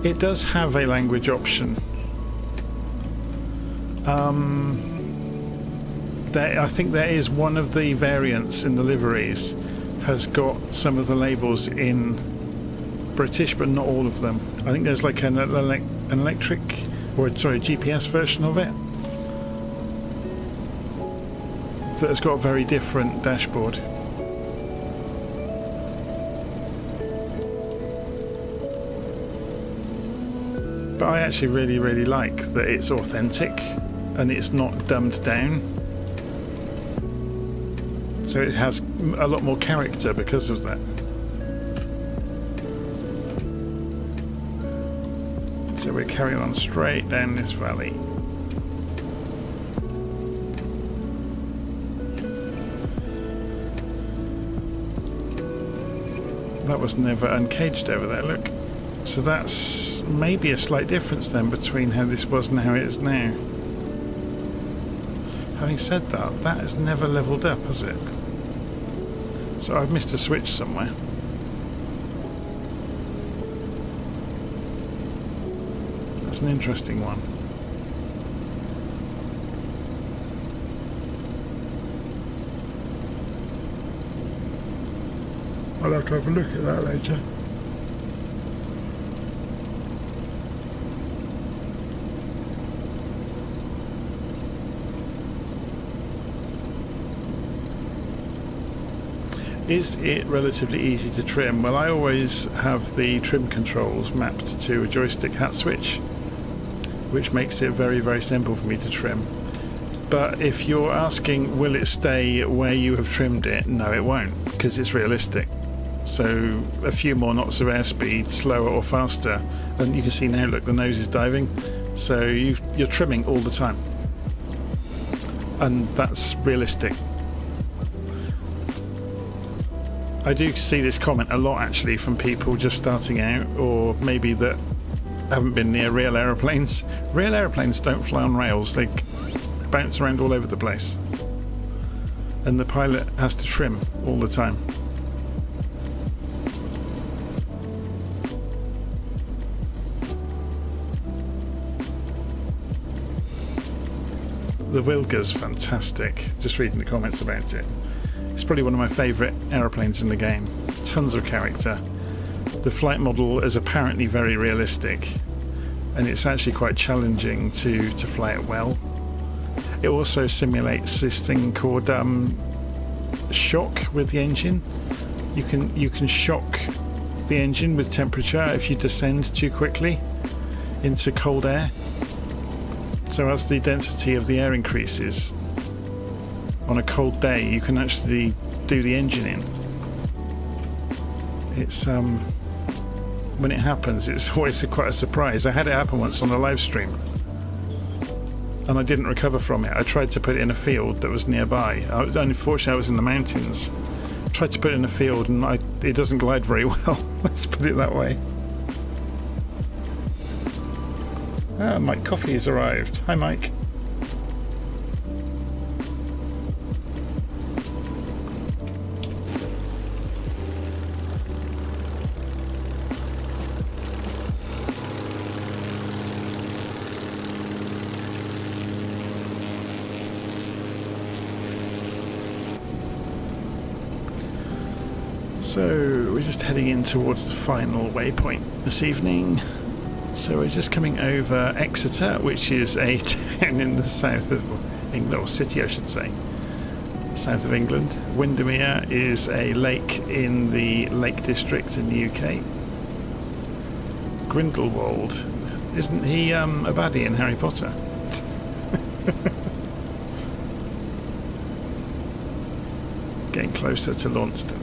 It does have a language option. I think there is one of the variants in the liveries has got some of the labels in British, but not all of them. I think there's like an electric, GPS version of it that has got a very different dashboard. But I actually really, really like that it's authentic and it's not dumbed down. So it has a lot more character because of that. So we're carrying on straight down this valley. That was never uncaged over there, look. So that's maybe a slight difference then between how this was and how it is now. Having said that, that has never leveled up, has it? So I've missed a switch somewhere. That's an interesting one. I'll have to have a look at that later. Is it relatively easy to trim? Well, I always have the trim controls mapped to a joystick hat switch, which makes it very, very simple for me to trim. But if you're asking will it stay where you have trimmed it, no it won't, because it's realistic. So a few more knots of airspeed, slower or faster, and you can see now, look, the nose is diving, so you're trimming all the time, and that's realistic. I do see this comment a lot actually from people just starting out, or maybe that haven't been near real aeroplanes. Real aeroplanes don't fly on rails, they bounce around all over the place, and the pilot has to trim all the time. The Wilga's fantastic, just reading the comments about it. It's probably one of my favourite aeroplanes in the game. Tons of character. The flight model is apparently very realistic, and it's actually quite challenging to fly it well. It also simulates this thing called shock with the engine. You can shock the engine with temperature if you descend too quickly into cold air. So as the density of the air increases on a cold day, you can actually do the engine in. It's when it happens, it's always quite a surprise. I had it happen once on a live stream, and I didn't recover from it. I tried to put it in a field that was nearby. Unfortunately, I was in the mountains. I tried to put it in a field, and it doesn't glide very well. Let's put it that way. Mike Coffee has arrived. Hi, Mike. So we're just heading in towards the final waypoint this evening. So we're just coming over Exeter, which is a town in the south of England, or city I should say, south of England. Windermere is a lake in the Lake District in the UK. Grindelwald, isn't he a baddie in Harry Potter? Getting closer to Launceston.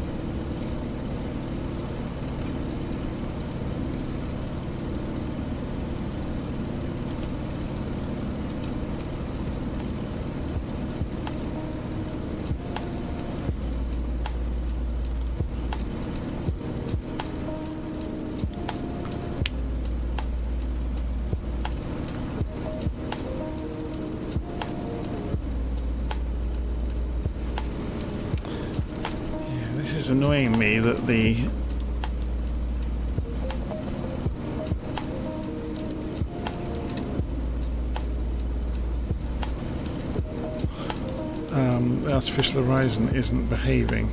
It's annoying me that the artificial horizon isn't behaving.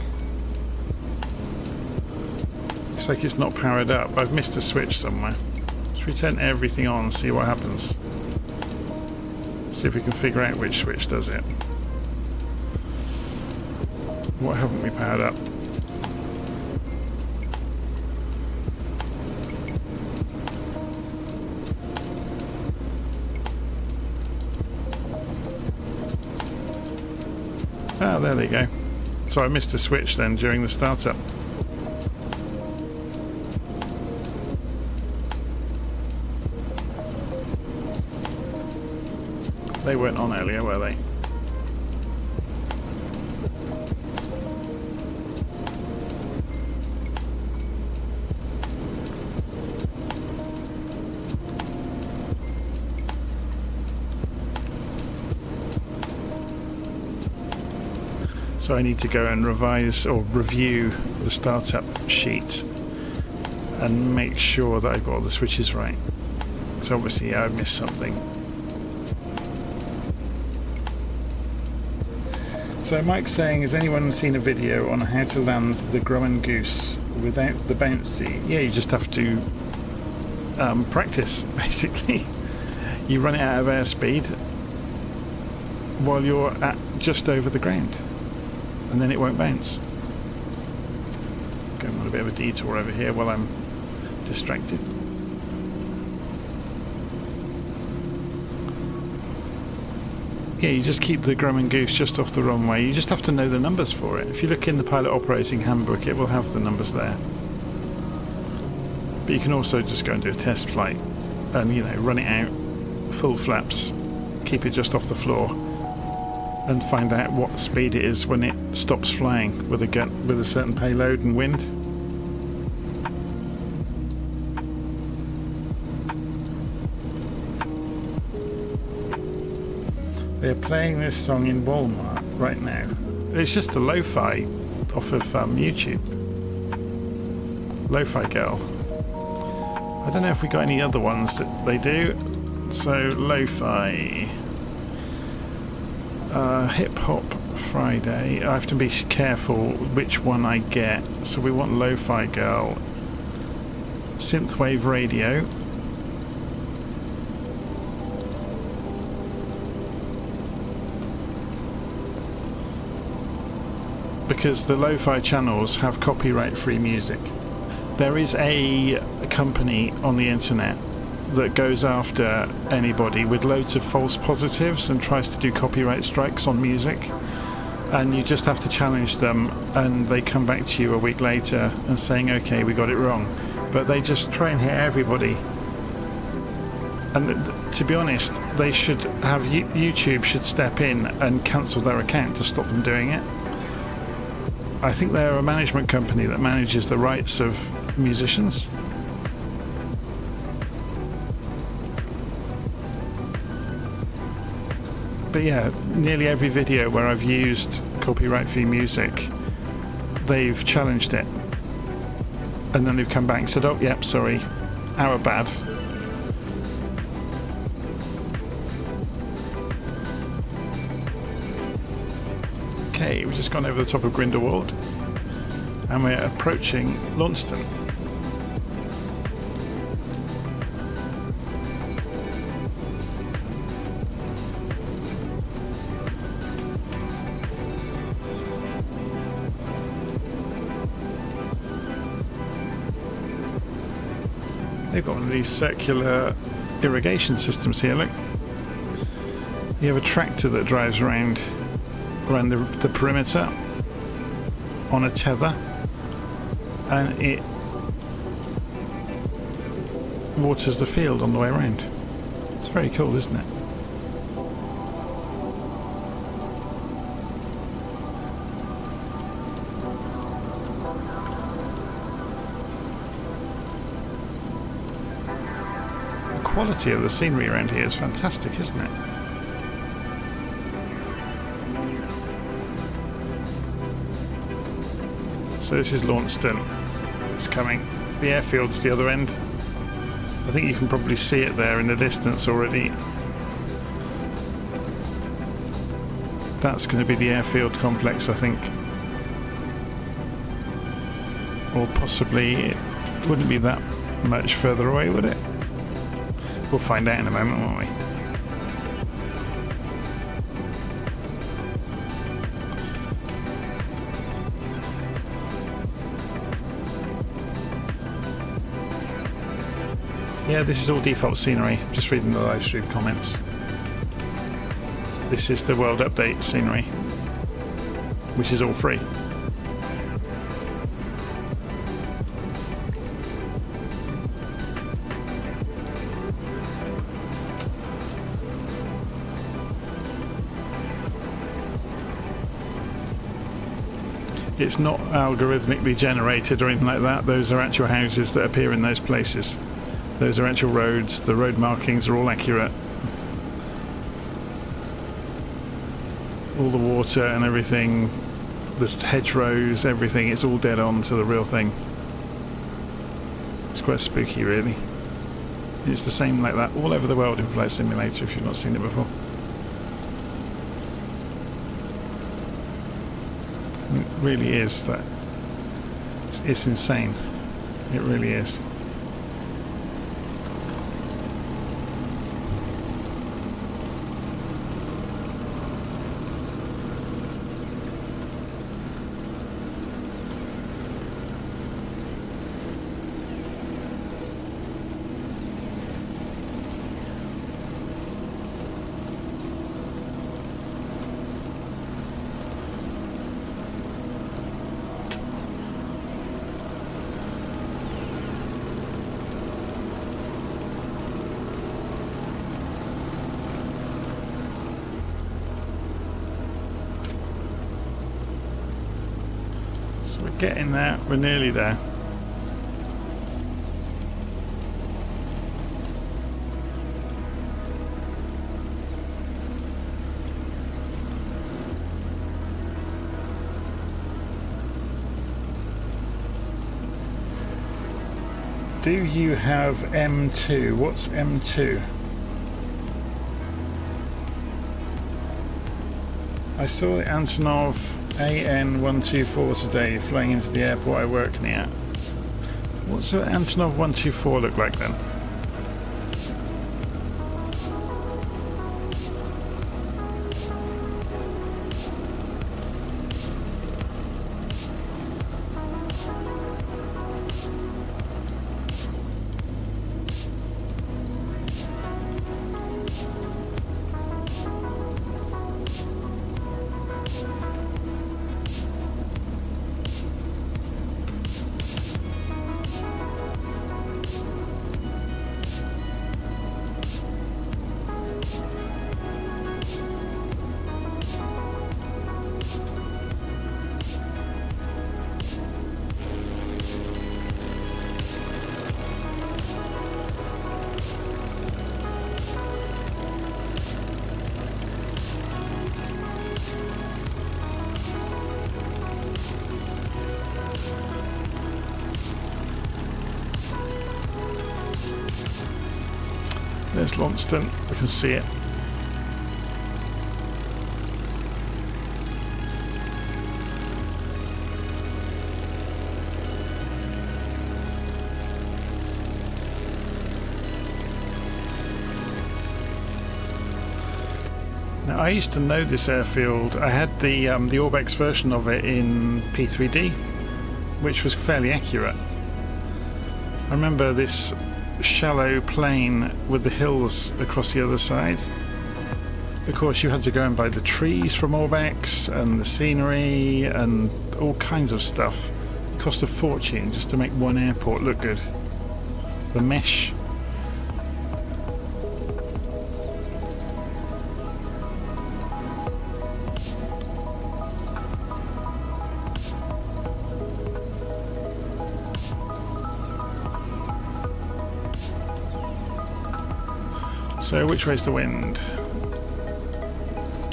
It's like it's not powered up. I've missed a switch somewhere. Let's return everything on and see what happens. See if we can figure out which switch does it. What haven't we powered up? Ah, there they go. So I missed a switch then during the startup. They weren't on earlier, were they? So I need to go and revise or review the startup sheet and make sure that I've got all the switches right. So obviously I missed something. So Mike's saying, has anyone seen a video on how to land the Grumman Goose without the bouncy? Yeah, you just have to practice, basically. You run it out of airspeed while you're at just over the ground, and then it won't bounce. Going on a bit of a detour over here while I'm distracted. Yeah, you just keep the Grumman Goose just off the runway. You just have to know the numbers for it. If you look in the pilot operating handbook, it will have the numbers there. But you can also just go and do a test flight and, you know, run it out full flaps, keep it just off the floor, and find out what speed it is when it stops flying with a certain payload and wind. They're playing this song in Walmart right now. It's just a Lofi off of YouTube. Lofi Girl. I don't know if we got any other ones that they do. So Lofi. Hip Hop Friday. I have to be careful which one I get. So we want Lofi Girl. Synthwave Radio. because the lo-fi channels have copyright-free music. There is a company on the internet that goes after anybody with loads of false positives and tries to do copyright strikes on music, and you just have to challenge them, and they come back to you a week later and saying, okay, we got it wrong. But they just try and hit everybody. And to be honest, they should have YouTube should step in and cancel their account to stop them doing it. I think they're a management company that manages the rights of musicians. But yeah, nearly every video where I've used copyright-free music, they've challenged it. And then they've come back and said, oh, yep, sorry, our bad. Okay, we've just gone over the top of Grindelwald and we're approaching Launceston. They've got one of these circular irrigation systems here, look. You have a tractor that drives around the perimeter on a tether, and it waters the field on the way around. It's very cool, isn't it? The quality of the scenery around here is fantastic, isn't it? So this is Launceston. It's coming. The airfield's the other end. I think you can probably see it there in the distance already. That's going to be the airfield complex, I think. Or possibly it wouldn't be that much further away, would it? We'll find out in a moment, won't we? Yeah, this is all default scenery. I'm just reading the live stream comments. This is the world update scenery, which is all free. It's not algorithmically generated or anything like that. Those are actual houses that appear in those places. Those are actual roads. The road markings are all accurate. All the water and everything, the hedgerows, everything, it's all dead on to the real thing. It's quite spooky, really. It's the same like that all over the world in Flight Simulator if you've not seen it before. It really is that. It's insane. It really is. We're getting there, we're nearly there. Do you have M2? What's M2? I saw the Antonov AN-124 today flying into the airport I work near. What's the Antonov 124 look like then? There's Launceston. We can see it. Now, I used to know this airfield. I had the Orbex version of it in P3D, which was fairly accurate. I remember this shallow plain with the hills across the other side. Of course, you had to go and buy the trees from Orbex and the scenery and all kinds of stuff. It cost a fortune just to make one airport look good. The mesh. So which way's the wind?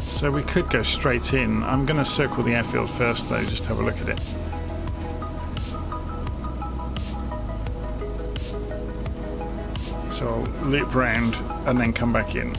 So we could go straight in. I'm going to circle the airfield first though, just to have a look at it. So I'll loop round and then come back in.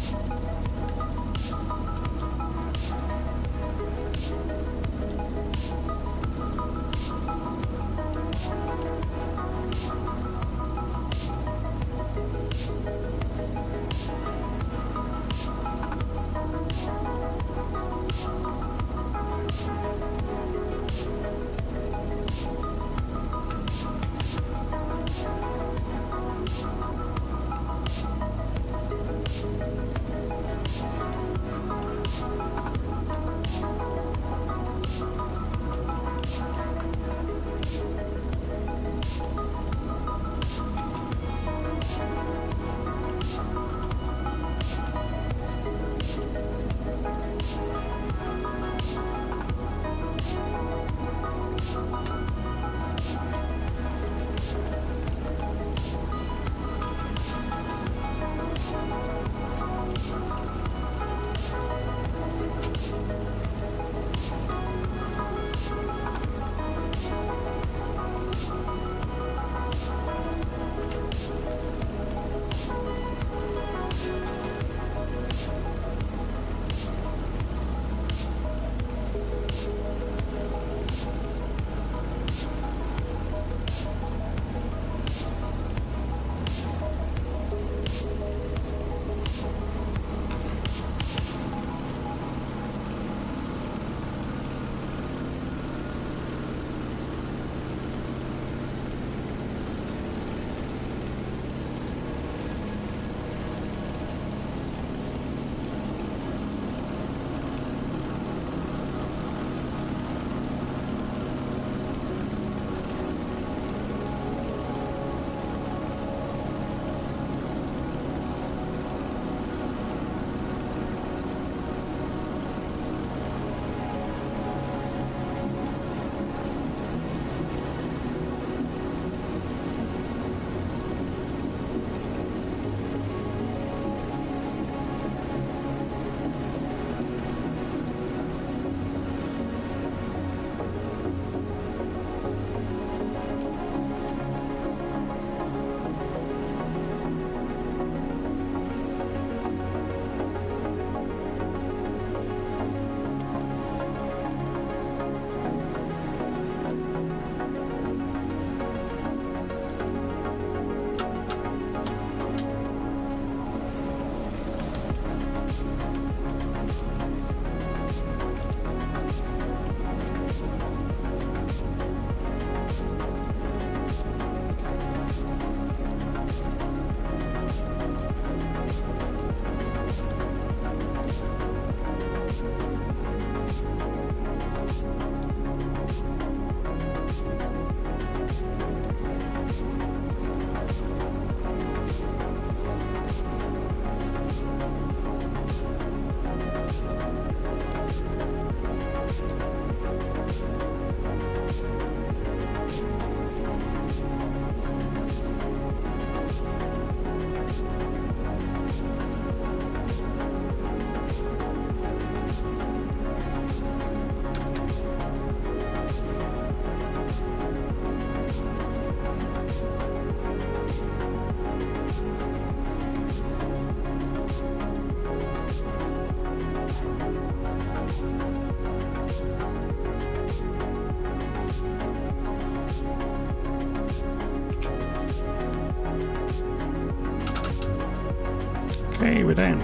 Okay, we're down.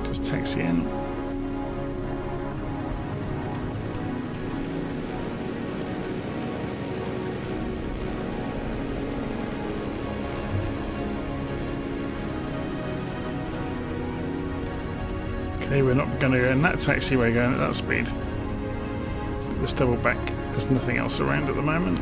Just taxi in. Okay, we're not going to go in that taxiway going at that speed. Let's double back. There's nothing else around at the moment.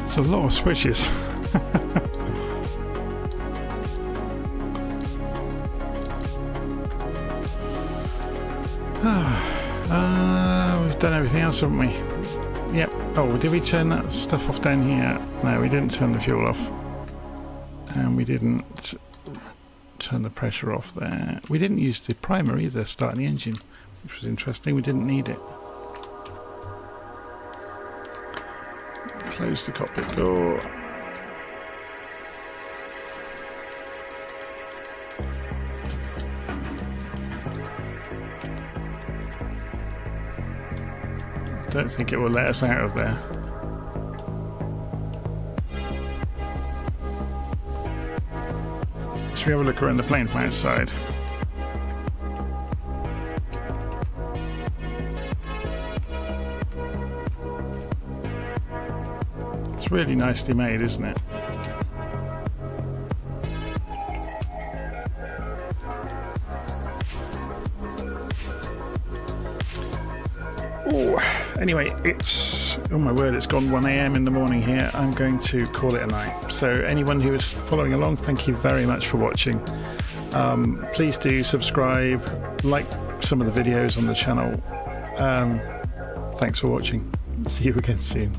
It's a lot of switches. We've done everything else, haven't we? Yep. Oh, did we turn that stuff off down here? No, we didn't turn the fuel off. And we didn't turn the pressure off there. We didn't use the primer either, starting the engine, which was interesting. We didn't need it. Close the cockpit door. Don't think it will let us out of there. Should we have a look around the plane from outside? It's really nicely made, isn't it? Anyway, it's, oh my word, it's gone 1 AM in the morning here. I'm going to call it a night. So anyone who is following along, thank you very much for watching. Please do subscribe, like some of the videos on the channel. Thanks for watching. See you again soon.